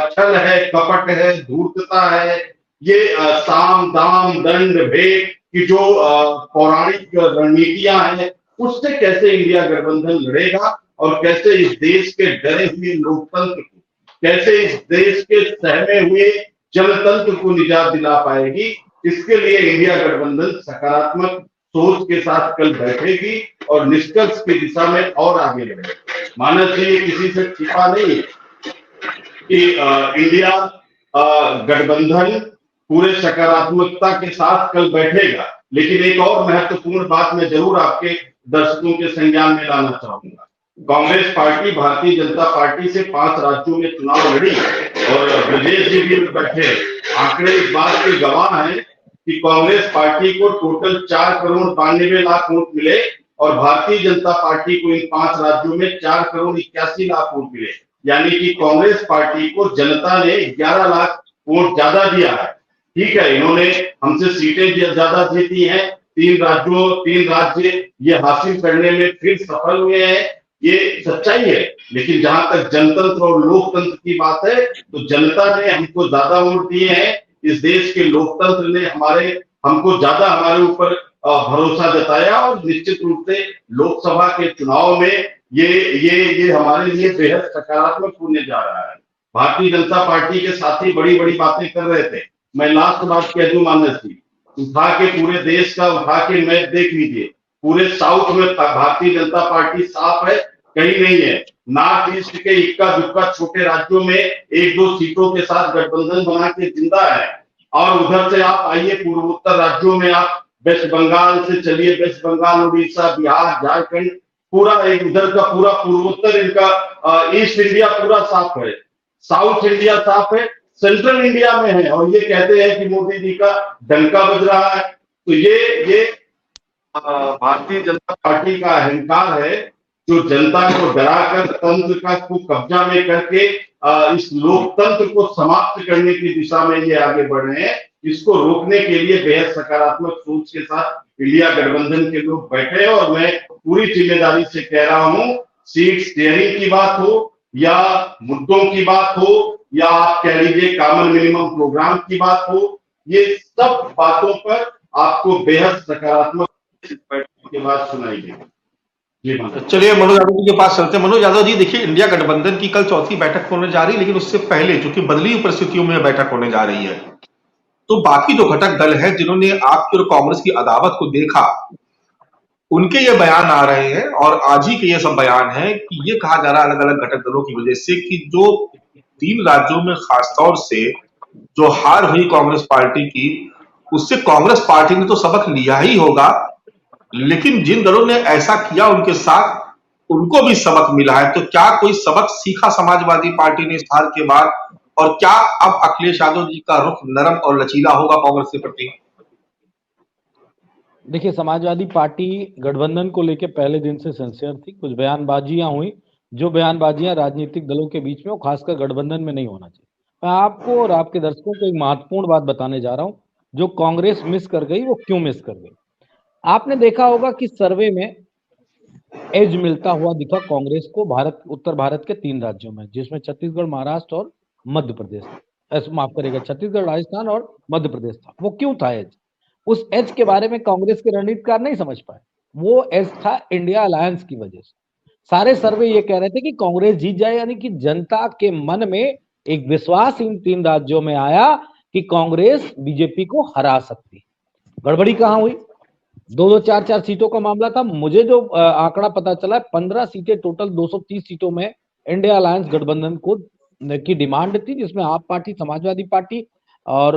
छल है, कपट है, धूर्तता है, ये साम दाम दंड भेद की जो पौराणिक रणनीतियां हैं, उससे कैसे इंडिया गठबंधन लड़ेगा और कैसे इस देश के डरे हुए लोकतंत्र को, कैसे इस देश के सहमे हुए जनतंत्र को निजात दिला पाएगी, इसके लिए इंडिया गठबंधन सकारात्मक सोच के साथ कल बैठेगी और निष्कर्ष की दिशा में और आगे बढ़ेगी। मानस जी, किसी से छिपा नहीं कि इंडिया गठबंधन पूरे सकारात्मकता के साथ कल बैठेगा। लेकिन एक और महत्वपूर्ण बात मैं जरूर आपके दर्शकों के संज्ञान में लाना चाहूंगा। कांग्रेस पार्टी भारतीय जनता पार्टी से 5 राज्यों में चुनाव लड़ी और ब्रजेश जी भी बैठे। आंकड़े इस बात के गवाह हैं कि कांग्रेस पार्टी को टोटल 4 करोड़ 92 लाख वोट मिले और भारतीय जनता पार्टी को इन 5 राज्यों में 4 करोड़ 81 लाख वोट मिले। यानी कि कांग्रेस पार्टी को जनता ने 11 लाख वोट ज्यादा दिया है। ठीक है, इन्होंने हमसे सीटें ज्यादा जीती हैं, 3 राज्य ये हासिल करने में फिर सफल हुए हैं, ये सच्चाई है। लेकिन जहां तक जनतंत्र और लोकतंत्र की बात है तो जनता ने हमको ज्यादा वोट दिए हैं। इस देश के लोकतंत्र ने हमको ज्यादा हमारे ऊपर भरोसा जताया और निश्चित रूप से लोकसभा के चुनाव में ये हमारे लिए बेहद सकारात्मक होने जा रहा है। भारतीय जनता पार्टी के साथी बड़ी बड़ी बातें कर रहे थे। मैं लास्ट बात कह दूं मानस जी, उठा के पूरे देश का उठा के मैच देख लीजिए। पूरे साउथ में भारतीय जनता पार्टी साफ है, कहीं नहीं है। नॉर्थ ईस्ट के इक्का दुक्का छोटे राज्यों में 1-2 सीटों के साथ गठबंधन बना के जिंदा है। और उधर से आप आइए पूर्वोत्तर राज्यों में, आप वेस्ट बंगाल से चलिए, वेस्ट बंगाल, उड़ीसा, बिहार, झारखंड, पूरा एक उधर का पूरा पूर्वोत्तर, इनका ईस्ट इंडिया पूरा साफ है, साउथ इंडिया साफ है, सेंट्रल इंडिया में है। और ये कहते हैं कि मोदी जी का डंका बज रहा है। तो ये भारतीय जनता पार्टी का अहंकार है जो जनता को डराकर तंत्र का को कब्जा में करके इस लोकतंत्र को समाप्त करने की दिशा में ये आगे बढ़ रहे हैं। इसको रोकने के लिए बेहद सकारात्मक सोच के साथ इंडिया गठबंधन के लोग बैठे हैं। और मैं पूरी जिम्मेदारी से कह रहा हूं, सीट शेयरिंग की बात हो या मुद्दों की बात हो या आप कह लीजिए कॉमन मिनिमम प्रोग्राम की बात हो, ये सब बातों पर आपको बेहद सकारात्मक के बाद सुनाई देगी। चलिए मनोज यादव जी के पास चलते हैं। मनोज यादव जी, देखिए इंडिया गठबंधन की कल चौथी बैठक होने जा रही है, लेकिन उससे पहले चूंकि बदली हुई परिस्थितियों में बैठक होने जा रही है, तो बाकी जो घटक दल है जिन्होंने आपकी और कांग्रेस की अदावत को देखा, उनके ये बयान आ रहे हैं और आज ही के ये सब बयान है कि ये कहा जा रहा है अलग अलग घटक दलों की वजह से कि जो 3 राज्यों में खासतौर से जो हार हुई कांग्रेस पार्टी की, उससे कांग्रेस पार्टी ने तो सबक लिया ही होगा, लेकिन जिन दलों ने ऐसा किया उनके साथ उनको भी सबक मिला है। तो क्या कोई सबक सीखा समाजवादी पार्टी ने इस हार के बाद, और क्या अब अखिलेश यादव जी का रुख नरम और लचीला होगा कांग्रेस के प्रति? देखिए, समाजवादी पार्टी गठबंधन को लेकर पहले दिन से सिंसियर थी। कुछ बयानबाजियां हुई, जो बयानबाजियां राजनीतिक दलों के बीच में और खासकर गठबंधन में नहीं होना चाहिए। मैं आपको और आपके दर्शकों को एक महत्वपूर्ण बात बताने जा रहा हूं, जो कांग्रेस मिस कर गई, वो क्यों मिस कर गई। आपने देखा होगा कि सर्वे में एज मिलता हुआ दिखा कांग्रेस को उत्तर भारत के 3 राज्यों में, जिसमें छत्तीसगढ़, महाराष्ट्र और मध्य प्रदेश, माफ करेगा, छत्तीसगढ़, राजस्थान और मध्य प्रदेश था। वो क्यों था एज? उस एज के बारे में कांग्रेस के रणनीतिकार नहीं समझ पाए। वो एज था इंडिया अलायंस की वजह से। सारे सर्वे ये कह रहे थे कि कांग्रेस जीत जाए, यानी कि जनता के मन में एक विश्वास इन 3 राज्यों में आया कि कांग्रेस बीजेपी को हरा सकती। गड़बड़ी कहां हुई? 2-2, 4-4 सीटों का मामला था। मुझे जो आंकड़ा पता चला, 15 सीटें टोटल 230 सीटों में इंडिया अलायंस गठबंधन को की डिमांड थी, जिसमें आप पार्टी, समाजवादी पार्टी और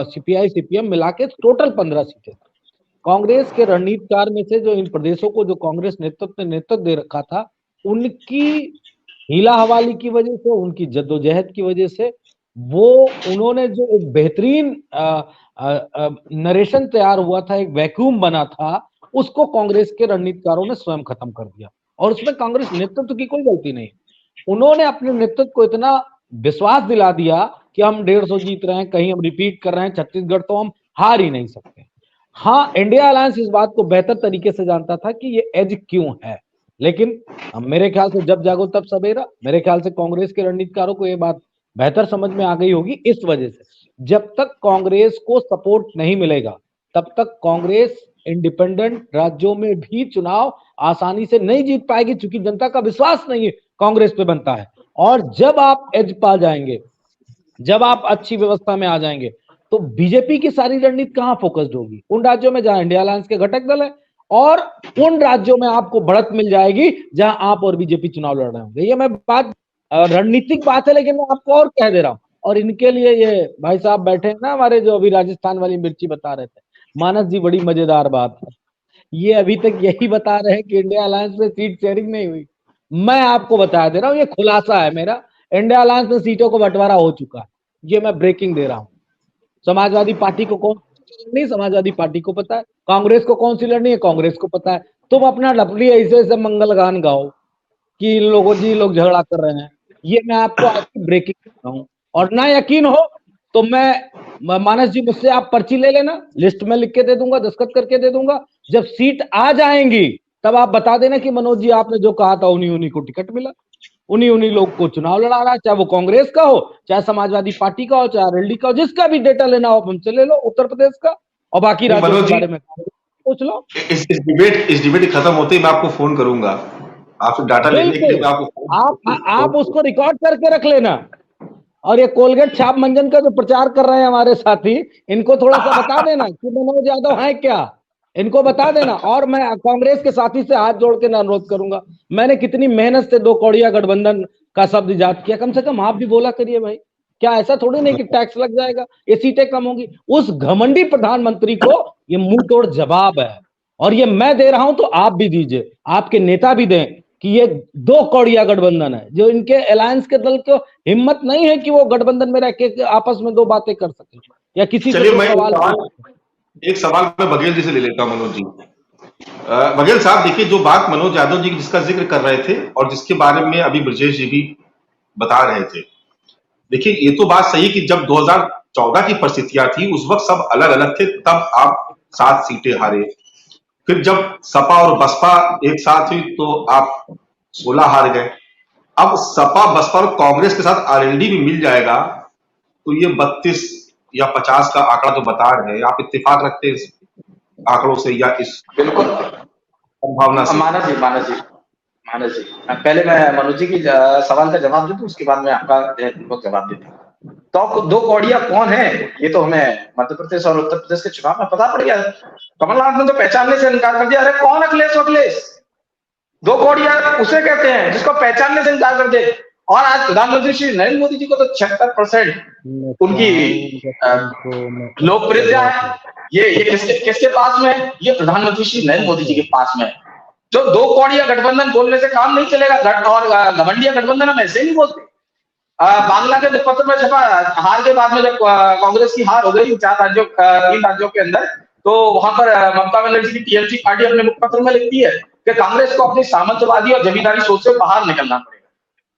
सीपीआई सीपीएम मिला के टोटल 15 सीटें। कांग्रेस के रणनीतिकार में से जो इन प्रदेशों को जो कांग्रेस नेतृत्व दे रखा था, उनकी हीला हवाली की वजह से, उनकी जद्दोजहद की वजह से, उन्होंने जो एक बेहतरीन नरेशन तैयार हुआ था, एक वैक्यूम बना था, उसको कांग्रेस के रणनीतिकारों ने स्वयं खत्म कर दिया। और उसमें कांग्रेस नेतृत्व की कोई गलती नहीं। उन्होंने अपने नेतृत्व को इतना विश्वास दिला दिया कि हम 150 जीत रहे हैं, कहीं हम रिपीट कर रहे हैं, छत्तीसगढ़ तो हम हार ही नहीं सकते। हाँ, इंडिया अलायंस इस बात को बेहतर तरीके से जानता था कि ये एज क्यों है, लेकिन मेरे ख्याल से जब जागो तब सवेरा। मेरे ख्याल से कांग्रेस के रणनीतिकारों को ये बात बेहतर समझ में आ गई होगी। इस वजह से जब तक कांग्रेस को सपोर्ट नहीं मिलेगा तब तक कांग्रेस इंडिपेंडेंट राज्यों में भी चुनाव आसानी से नहीं जीत पाएगी, क्योंकि जनता का विश्वास नहीं है कांग्रेस पे बनता है। और जब आप एज पा जाएंगे, जब आप अच्छी व्यवस्था में आ जाएंगे, तो बीजेपी की सारी रणनीति कहां फोकस्ड होगी? उन राज्यों में जहां इंडिया अलायंस के घटक दल है, और उन राज्यों में आपको बढ़त मिल जाएगी जहां आप और बीजेपी चुनाव लड़ रहे होंगे। ये मैं बात रणनीतिक बात है, लेकिन मैं आपको और कह दे रहा हूं। और इनके लिए ये भाई साहब बैठे हैं ना हमारे, जो अभी राजस्थान वाली मिर्ची बता रहे थे, मानस जी, बड़ी मजेदार बात है। ये अभी तक यही बता रहे हैं कि इंडिया अलायंस में सीट शेयरिंग नहीं हुई। मैं आपको बता दे रहा हूं, ये खुलासा है मेरा, इंडिया अलायंस में सीटों को बंटवारा हो चुका है। ये मैं ब्रेकिंग दे रहा हूं। समाजवादी पार्टी को कौन नहीं, समाजवादी पार्टी को पता है। कांग्रेस को कौन सी लड़नी है, कांग्रेस को पता है। तुम अपना लपड़ी ऐसे ऐसे मंगल गान गाओ कि लोगों जी लोग झगड़ा कर रहे हैं। ये मैं आपको आज की ब्रेकिंग कर रहा हूं। और ना यकीन हो तो मैं मानस जी, मुझसे आप पर्ची ले लेना, लिस्ट में लिख के दे दूंगा, दस्तखत करके दे दूंगा। जब सीट आ जाएंगी तब आप बता देना कि मनोज जी आपने जो कहा था उन्हीं उन्हीं को टिकट मिला, उन्हीं उन्हीं लोग को चुनाव लड़ा रहा है, चाहे वो कांग्रेस का हो, चाहे समाजवादी पार्टी का हो, चाहे आरएलडी का हो, जिसका भी डेटा लेना हो हमसे ले लो, उत्तर प्रदेश का, और बाकी राज्यों मनोज के जी, बारे में पूछ लो। इस डिबेट खत्म होते ही मैं आपको फोन करूंगा, आपसे डाटा लेने के लिए मैं आपको फोन आप उसको रिकॉर्ड करके रख लेना। और ये कोलगेट छाप मंजन का जो प्रचार कर रहे हैं हमारे साथी, इनको थोड़ा सा बता देना कि मनोज यादव है क्या, इनको बता देना। और मैं कांग्रेस के साथी से हाथ जोड़ के अनुरोध करूंगा, मैंने कितनी मेहनत से 2 कौड़िया गठबंधन का शब्द ईजाद किया, कम से कम आप भी बोला करिए भाई। क्या ऐसा थोड़ी नहीं कि टैक्स लग जाएगा, ये सीटें कम होंगी? उस घमंडी प्रधानमंत्री को ये मुंह तोड़ जवाब है, और ये मैं दे रहा हूं तो आप भी दीजिए, आपके नेता भी दें, कि ये 2 कौड़िया गठबंधन है, जो इनके अलायंस के दल को हिम्मत नहीं है कि वो गठबंधन में रह के आपस में 2 बातें कर सके, या किसी से मैं सवाल एक सवाल मैं बघेल जी से ले लेता हूं। मनोज जी, बघेल साहब, देखिए, जो बात मनोज यादव जी जिसका जिक्र कर रहे थे और जिसके बारे में अभी ब्रजेश जी भी बता रहे थे, देखिए ये तो बात सही है कि जब 2014 की परिस्थितियां थी उस वक्त सब अलग अलग थे, तब आप 7 सीटें हारे। फिर जब सपा और बसपा एक साथ हुई तो आप 16 हार गए। अब सपा, बसपा और कांग्रेस के साथ आरएलडी भी मिल जाएगा तो ये 32 या 50 का आंकड़ा तो बता रहे हैं। आप इत्तेफाक रखते हैं इस आंकड़ों से या इस बिल्कुल संभावना से? मानस जी, पहले मैं मनोज जी की सवाल का जवाब देता हूं, उसके बाद मैं आपका जवाब देता हूँ। तो 2 कौड़िया कौन है, ये तो हमें मध्य प्रदेश और उत्तर प्रदेश के चुनाव में पता पड़ गया। कमलनाथ ने तो पहचानने से इनकार कर दिया। अरे कौन अखिलेश? 2 कौड़िया उसे कहते हैं जिसको पहचानने से इनकार कर दे। और आज प्रधानमंत्री श्री नरेंद्र मोदी जी को तो 76% उनकी लोकप्रियता है। ये किसके पास में है? ये प्रधानमंत्री श्री नरेंद्र मोदी जी के पास में है। जो 2 कौड़िया गठबंधन बोलने से काम नहीं चलेगा, और घमंडिया गठबंधन हम ऐसे नहीं बोलते। बांग्ला के मुखपत्र में छपा, हार के बाद में जब कांग्रेस की हार हो गई 3 राज्यों के अंदर, तो वहां पर ममता बनर्जी की टीएमसी पार्टी अपने मुखपत्र में लिखती है कि कांग्रेस को अपनी सामंतवादी और जमींदारी सोच से बाहर निकलना पड़ेगा।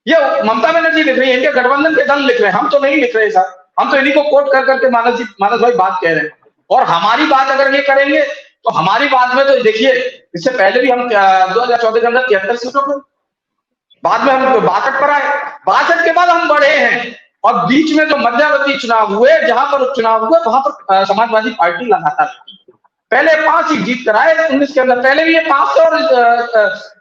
ये ममता बनर्जी लिख रही है, इनके गठबंधन के दल लिख रहे हैं, हम तो नहीं लिख रहे साहब। हम तो इन्हीं को कोट कर करके मानस भाई बात कह रहे हैं। और हमारी बात अगर ये करेंगे तो हमारी बात में तो देखिए, इससे पहले भी हम 2014 के अंदर 73 सीटों पर, बाद में हम 62 पर आए, 62 के बाद हम बढ़े हैं। और बीच में जो मध्यावधि चुनाव हुए, जहां पर उपचुनाव हुए, वहां पर समाजवादी पार्टी लगातार पहले 5 सीट जीत कर आए 19 के अंदर, पहले भी ये 5 थे, और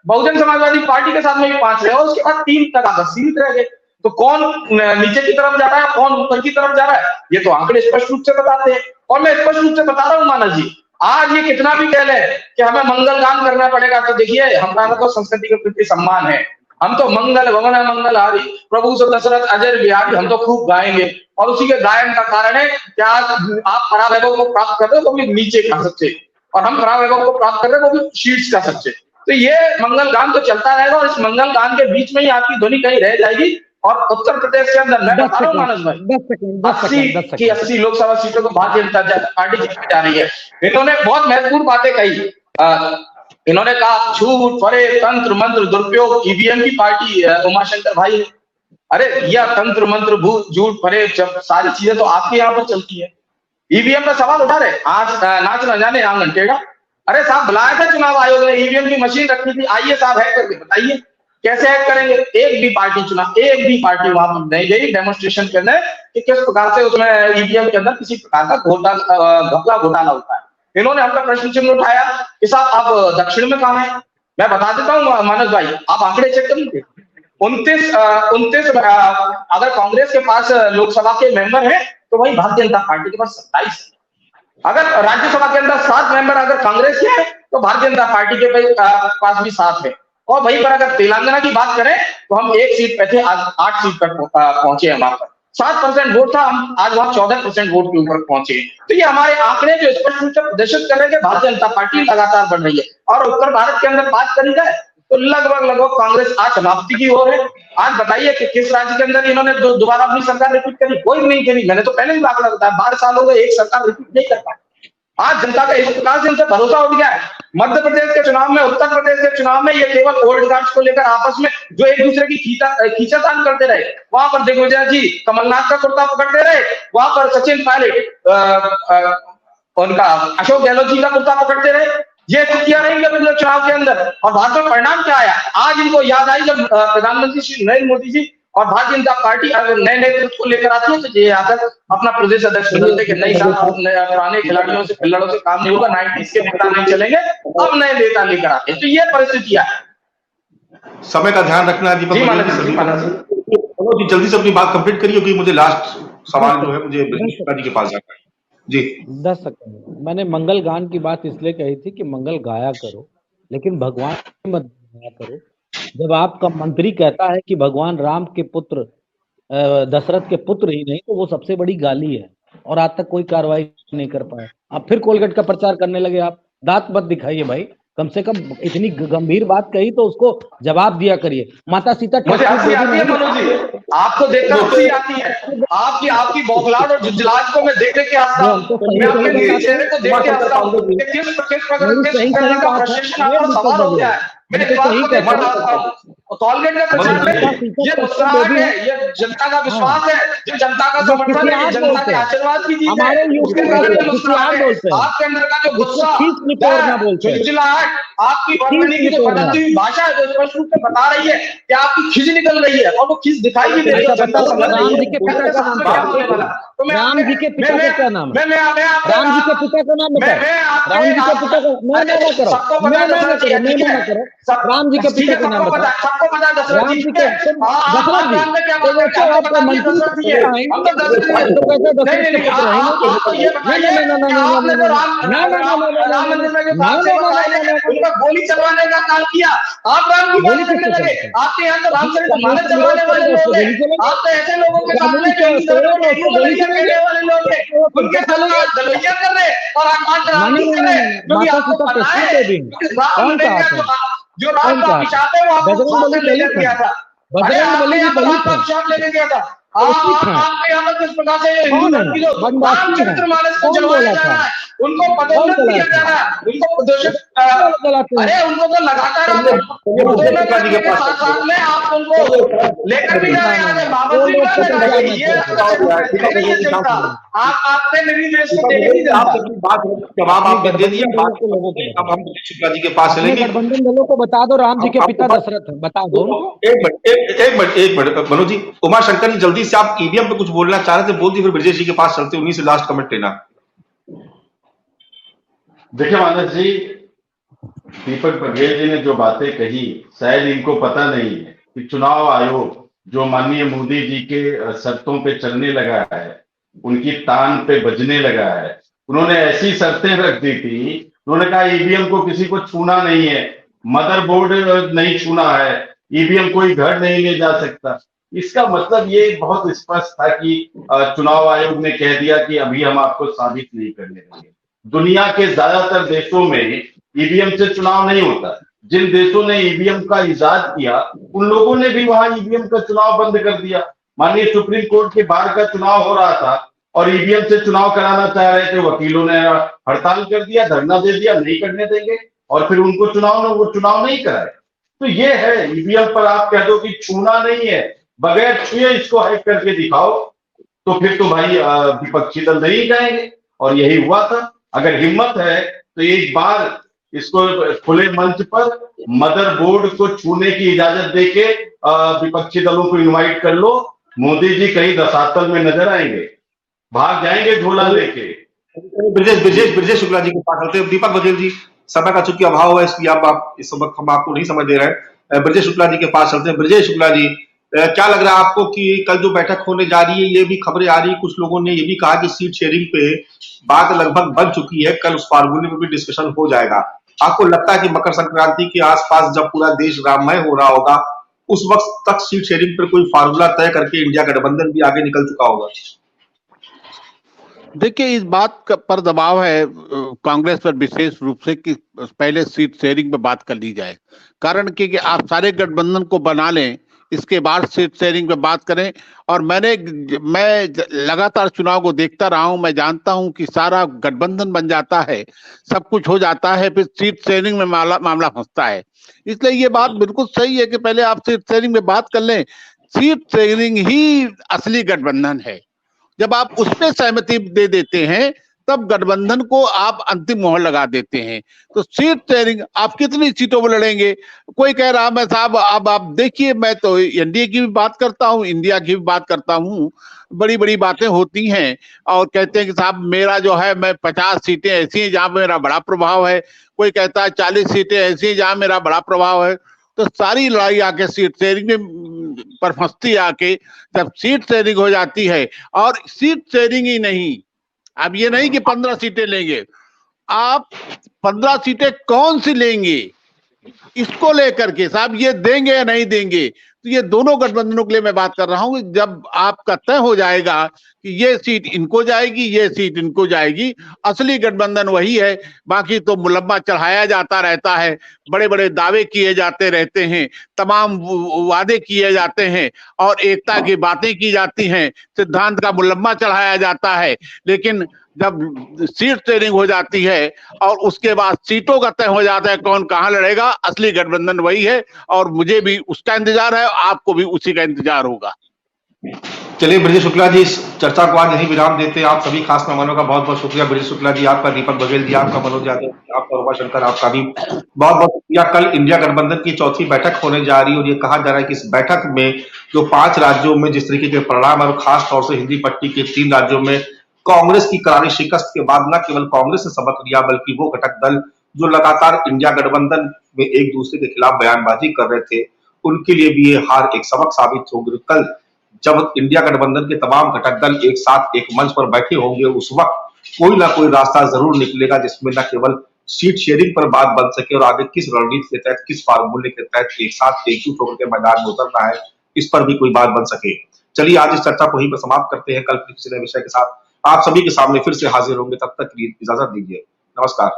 बहुजन समाजवादी पार्टी के साथ में भी 5 रहे, और उसके बाद 3 तक आकर सीमित रह गए। तो कौन नीचे की तरफ जा रहा है, कौन ऊपर की तरफ जा रहा है, ये तो आंकड़े स्पष्ट रूप से बताते हैं। और मैं स्पष्ट रूप से बता रहा हूँ मानस जी, आज ये कितना भी कह ले कि हमें मंगल गान करना पड़ेगा, तो देखिए हमारा तो संस्कृति के प्रति सम्मान है। हम तो मंगल भवन मंगल हारी प्रभु से दशरथ अजय बिहारी हम तो खूब गाएंगे। और उसी के गायन का कारण है कि आज आप परावैभव को प्राप्त कर रहे हो, वो भी नीचे का सबसे, और हम परावैभव को प्राप्त कर रहे हैं, वो भी शीर्ष का सबसे। तो ये मंगल गान तो चलता रहेगा, और इस मंगल गान के बीच में ही आपकी ध्वनि कहीं रह जाएगी। और उत्तर प्रदेश के अंदर मैं बता रहा हूँ मानस भाई, 80 लोकसभा सीटों को भारतीय जनता पार्टी जीतने जा रही है। इन्होंने बहुत महत्वपूर्ण बातें कही। इन्होंने कहा छूट फरे तंत्र मंत्र दुरुपयोग ईवीएम की पार्टी उमाशंकर भाई। अरे यह तंत्र मंत्र भूत झूठ फरेब जब सारी चीजें तो आपके यहाँ पर चलती है। ईवीएम का सवाल उठा रहे आज नाच न जाने आंगन टेढ़ा। अरे साहब बुलाया था चुनाव आयोग ने, ईवीएम की मशीन रखी थी, आइए साहब हैक करके बताइए कैसे हैक करेंगे। एक भी पार्टी वहां पर नहीं गई डेमोन्स्ट्रेशन करने कि किस प्रकार से उसमें ईवीएम के अंदर किसी प्रकार का घोटाला होता है। इन्होंने हमका प्रश्न चिन्ह उठाया कि साहब आप दक्षिण में कहाँ है। मैं बता देता हूँ मानस भाई, आप आंकड़े चेक कर लीजिए। 29 अगर कांग्रेस के पास लोकसभा के मेंबर है तो वही भारतीय जनता पार्टी के पास 27। अगर राज्यसभा के अंदर 7 मेंबर अगर कांग्रेस के हैं तो भारतीय जनता पार्टी के पास भी 7 है। और वहीं पर अगर तेलंगाना की बात करें तो हम 1 सीट पे थे, आज 8 सीट पर पहुंचे हैं। वहां पर 7% वोट था, हम आज वहां 14% वोट के ऊपर पहुंचे। तो ये हमारे आंकड़े जो स्पष्ट रूप से प्रदर्शित कर रहे हैं कि भारतीय जनता पार्टी लगातार बढ़ रही है। और उत्तर भारत के अंदर बात करी जाए तो लगभग कांग्रेस आज समाप्ति की ओर है। आज बताइए कि किस राज्य के अंदर इन्होंने दोबारा अपनी सरकार रिपीट करी? कोई नहीं करी। मैंने तो पहले भी आंकड़ा बताया, 12 साल हो गए एक सरकार रिपीट नहीं कर पाई। आज जनता का इस प्रकार से उनसे भरोसा उठ गया है। मध्य प्रदेश के चुनाव में, उत्तर प्रदेश के चुनाव में ये केवल ओल्ड गार्ड्स को लेकर आपस में जो एक दूसरे की खींचातान करते रहे, वहां पर दिग्विजय जी कमलनाथ का कुर्ता पकड़ते रहे, वहां पर सचिन पायलट उनका अशोक गहलोत जी का कुर्ता पकड़ते रहे। ये स्थितियां रही पिछले चुनाव के अंदर। और भारत में परिणाम क्या आया? आज इनको याद आई जब प्रधानमंत्री श्री नरेंद्र मोदी जी और भारतीय जनता पार्टी अगर नए नेतृत्व को लेकर आती है तो ये आकर अपना प्रदेश अध्यक्ष बदलते कि नहीं साहब पुराने खिलाड़ियों से खिलाड़ियों से काम नहीं होगा, 90s के नेता नहीं चलेंगे, अब नए नेता लेकर आते। तो ये परिस्थितियां है। समय का ध्यान रखना दीपक जी, जल्दी से अपनी बात कंप्लीट करिए क्योंकि मुझे लास्ट सवाल जो है मुझे जी के पास जाना है। जी 10 सेकंड। मैंने मंगल गान की बात इसलिए कही थी कि मंगल गाया करो लेकिन भगवान मत गाया करो। जब आपका मंत्री कहता है कि भगवान राम के पुत्र दशरथ के पुत्र ही नहीं तो वो सबसे बड़ी गाली है। और आज तक कोई कार्रवाई नहीं कर पाए। आप फिर कोलगेट का प्रचार करने लगे। आप दांत मत दिखाइए भाई, कम से कम इतनी गंभीर बात कही तो उसको जवाब दिया करिए। माता सीता मुझे हंसी आती है मनोज जी, आपको देखकर हंसी आती है। आपकी बौखलाहट और झुंझलाहट को मैं देख के हंसता हूं। मैं अपने चेहरे को देख के हंसता हूं कि किस प्रकार का फ्रस्ट्रेशन आपका सवाल हो गया है। मैं इस बात को देखकर हंसता हूं। टॉलगेट का प्रचार में ये मुस्कुराहट है, ये जनता का विश्वास है, जो जनता का समर्थन है, जनता के आशीर्वाद की जीत है। उसके कारण मुस्कुराहट है। आपके अंदर का जो गुस्सा, झुंझलाहट, आपकी वर्तनी की जो बदलती हुई भाषा है जो स्पष्ट रूप से बता रही है कि आपकी खिज निकल रही है और वो खिज दिखाई भी दे रही है। राम जी के पिता का नाम क्या है? राम जी के पिता का क्या नाम है? राम जी के पिता का नाम बताओ। राम जी के पिता का मैं ना करो। राम जी के पिता का नाम बताओ। राम जी के दशरथ जी तो वैसे आपका मंत्री गोली चलवाने का काम किया। आप राम की गोली करने लगे। आपके यहाँ तो राम चरितमानस चलवाने वाले लोग हैं। आप तो ऐसे लोगों के सामने गोली चलवाने वाले लोग हैं, उनके खिलाफ दलैया कर रहे और आकाश क्रांति कर रहे क्योंकि आपको पता है जो राम का अभिशाप है वो आपको लेकर गया था। अरे आपने यहाँ पर राम का अभिशाप लेकर गया था। आपके यहाँ पर किस प्रकार से हिंदू जो राम चरितमानस को चलवाया जा रहा है, उनको पदोन्नत किया जा रहा है, उनको प्रदर्शित अरे उनको तो लगातार साथ में आप उनको लेकर भी जा रहे हैं। आप आपने मेरी देश को देखे नहीं जवाब आपने दे दिया। अब हम शुक्ला जी के पास चलेंगे। गठबंधन दलों को बता दो राम जी के पिता दशरथ है, बता दो। एक मिनट मनोज जी, उमा शंकर जी जल्दी से आप ईवीएम पे कुछ बोलना चाह रहे थे, बोल दी, फिर ब्रजेश जी के पास चलते, उन्हीं से लास्ट कमेंट लेना। देखिए मानस जी, दीपक बघेल जी ने जो बातें कही शायद इनको पता नहीं है कि चुनाव आयोग जो माननीय मोदी जी के शर्तों पे चलने लगा है, उनकी तान पे बजने लगा है। उन्होंने ऐसी शर्तें रख दी थी, उन्होंने कहा ईवीएम को किसी को छूना नहीं है, मदरबोर्ड नहीं छूना है, ईवीएम कोई घर नहीं ले जा सकता। इसका मतलब ये बहुत स्पष्ट था कि चुनाव आयोग ने कह दिया कि अभी हम आपको साबित नहीं करने देंगे। दुनिया के ज्यादातर देशों में ईवीएम से चुनाव नहीं होता। जिन देशों ने ईवीएम का इजाद किया उन लोगों ने भी वहां ईवीएम का चुनाव बंद कर दिया। माननीय सुप्रीम कोर्ट के बाहर का चुनाव हो रहा था और ईवीएम से चुनाव कराना चाह रहे थे, वकीलों ने हड़ताल कर दिया, धरना दे दिया, नहीं करने देंगे, और फिर उनको वो चुनाव नहीं कराए। तो ये है, ईवीएम पर आप कह दो कि छूना नहीं है, बगैर छुए इसको हैक करके दिखाओ, तो फिर तो भाई विपक्षी दल नहीं जाएंगे। और यही हुआ था। अगर हिम्मत है तो एक बार इसको खुले मंच पर मदरबोर्ड को छूने की इजाजत देके विपक्षी दलों को इनवाइट कर लो। मोदी जी कहीं रसातल में नजर आएंगे, भाग जाएंगे झोला लेके। ब्रजेश शुक्ला जी के पास चलते हैं। दीपक बघेल जी, समय का चूंकि अभाव है इसलिए आप इस वक्त हम आपको नहीं समझ दे रहे हैं। ब्रजेश शुक्ला जी के पास चलते हैं। ब्रजेश शुक्ला जी, क्या लग रहा है आपको कि कल जो बैठक होने जा रही है, ये भी खबरें आ रही, कुछ लोगों ने ये भी कहा कि सीट शेयरिंग पे बात लगभग बन चुकी है, कल उस फार्मूले में भी डिस्कशन हो जाएगा। आपको लगता है कि मकर संक्रांति के आसपास जब पूरा देश राममय हो रहा होगा, उस वक्त तक सीट शेयरिंग पर कोई फार्मूला तय करके इंडिया गठबंधन भी आगे निकल चुका होगा? देखिए, इस बात पर दबाव है कांग्रेस पर विशेष रूप से कि पहले सीट शेयरिंग पे बात कर ली जाए। कारण कि आप सारे गठबंधन को बना लें, इसके बाद सीट शेयरिंग पे बात करें। और मैं लगातार चुनाव को देखता रहा हूं, मैं जानता हूं कि सारा गठबंधन बन जाता है, सब कुछ हो जाता है, फिर सीट शेयरिंग में मामला फंसता है। इसलिए ये बात बिल्कुल सही है कि पहले आप सीट शेयरिंग में बात कर लें। सीट शेयरिंग ही असली गठबंधन है। जब आप उस पर सहमति दे देते हैं, तब गठबंधन को आप अंतिम मोहर लगा देते हैं। तो सीट शेयरिंग, आप कितनी सीटों पर लड़ेंगे? कोई कह रहा मैं साहब, अब आप देखिए, मैं तो एनडीए की भी बात करता हूँ, इंडिया की भी बात करता हूँ, बड़ी बड़ी बातें होती हैं और कहते हैं कि साहब मेरा जो है, मैं 50 सीटें ऐसी हैं जहां मेरा बड़ा प्रभाव है। कोई कहता है 40 सीटें ऐसी हैं जहां मेरा बड़ा प्रभाव है। तो सारी लड़ाई आके सीट शेयरिंग में पर फंसती आके, जब सीट शेयरिंग हो जाती है। और सीट शेयरिंग ही नहीं, अब ये नहीं कि 15 सीटें लेंगे, आप 15 सीटें कौन सी लेंगे, इसको लेकर के साहब ये देंगे या नहीं देंगे। तो ये दोनों गठबंधनों के लिए मैं बात कर रहा हूं। जब आपका तय हो जाएगा कि ये सीट इनको जाएगी, ये सीट इनको जाएगी, असली गठबंधन वही है। बाकी तो मुलम्मा चढ़ाया जाता रहता है, बड़े बड़े दावे किए जाते रहते हैं, तमाम वादे किए जाते हैं और एकता की बातें की जाती हैं, सिद्धांत का मुलम्मा चढ़ाया जाता है। लेकिन जब सीट शेयरिंग हो जाती है और उसके बाद सीटों का तय हो जाता है कौन कहां लड़ेगा, असली गठबंधन वही है। और मुझे भी उसका इंतजार है, आपको भी उसी का इंतजार होगा। चलिए ब्रजेश शुक्ला जी, इस चर्चा को आज यही विराम देते हैं। आप सभी खास मेहमानों का बहुत बहुत शुक्रिया। ब्रजेश शुक्ला जी आपका, दीपक बघेल जी आपका, मनोज यादव आपका, उमाशंकर आपका भी बहुत बहुत शुक्रिया। कल इंडिया गठबंधन की चौथी बैठक होने जा रही है और ये कहा जा रहा है कि इस बैठक में जो 5 राज्यों में जिस तरीके के परिणाम और खास तौर से हिंदी पट्टी के 3 राज्यों में कांग्रेस की करारी शिकस्त के बाद न केवल कांग्रेस ने सबक लिया, बल्कि वो घटक दल जो लगातार इंडिया गठबंधन में एक दूसरे के खिलाफ बयानबाजी कर रहे थे, उनके लिए भी ये हार एक सबक साबित होगी। कल जब इंडिया गठबंधन के तमाम घटक दल एक साथ एक मंच पर बैठे होंगे, उस वक्त कोई ना कोई रास्ता जरूर निकलेगा जिसमें न केवल सीट शेयरिंग पर बात बन सके और आगे किस रणनीति के तहत, किस फार्मूले के तहत एक साथ एकजुट होकर के मैदान में उतरना है, इस पर भी कोई बात बन सके। चलिए आज इस चर्चा को यहीं पर समाप्त करते हैं। कल किसी नए विषय के साथ आप सभी के सामने फिर से हाजिर होंगे। तब तक के लिए इजाजत दीजिए। नमस्कार।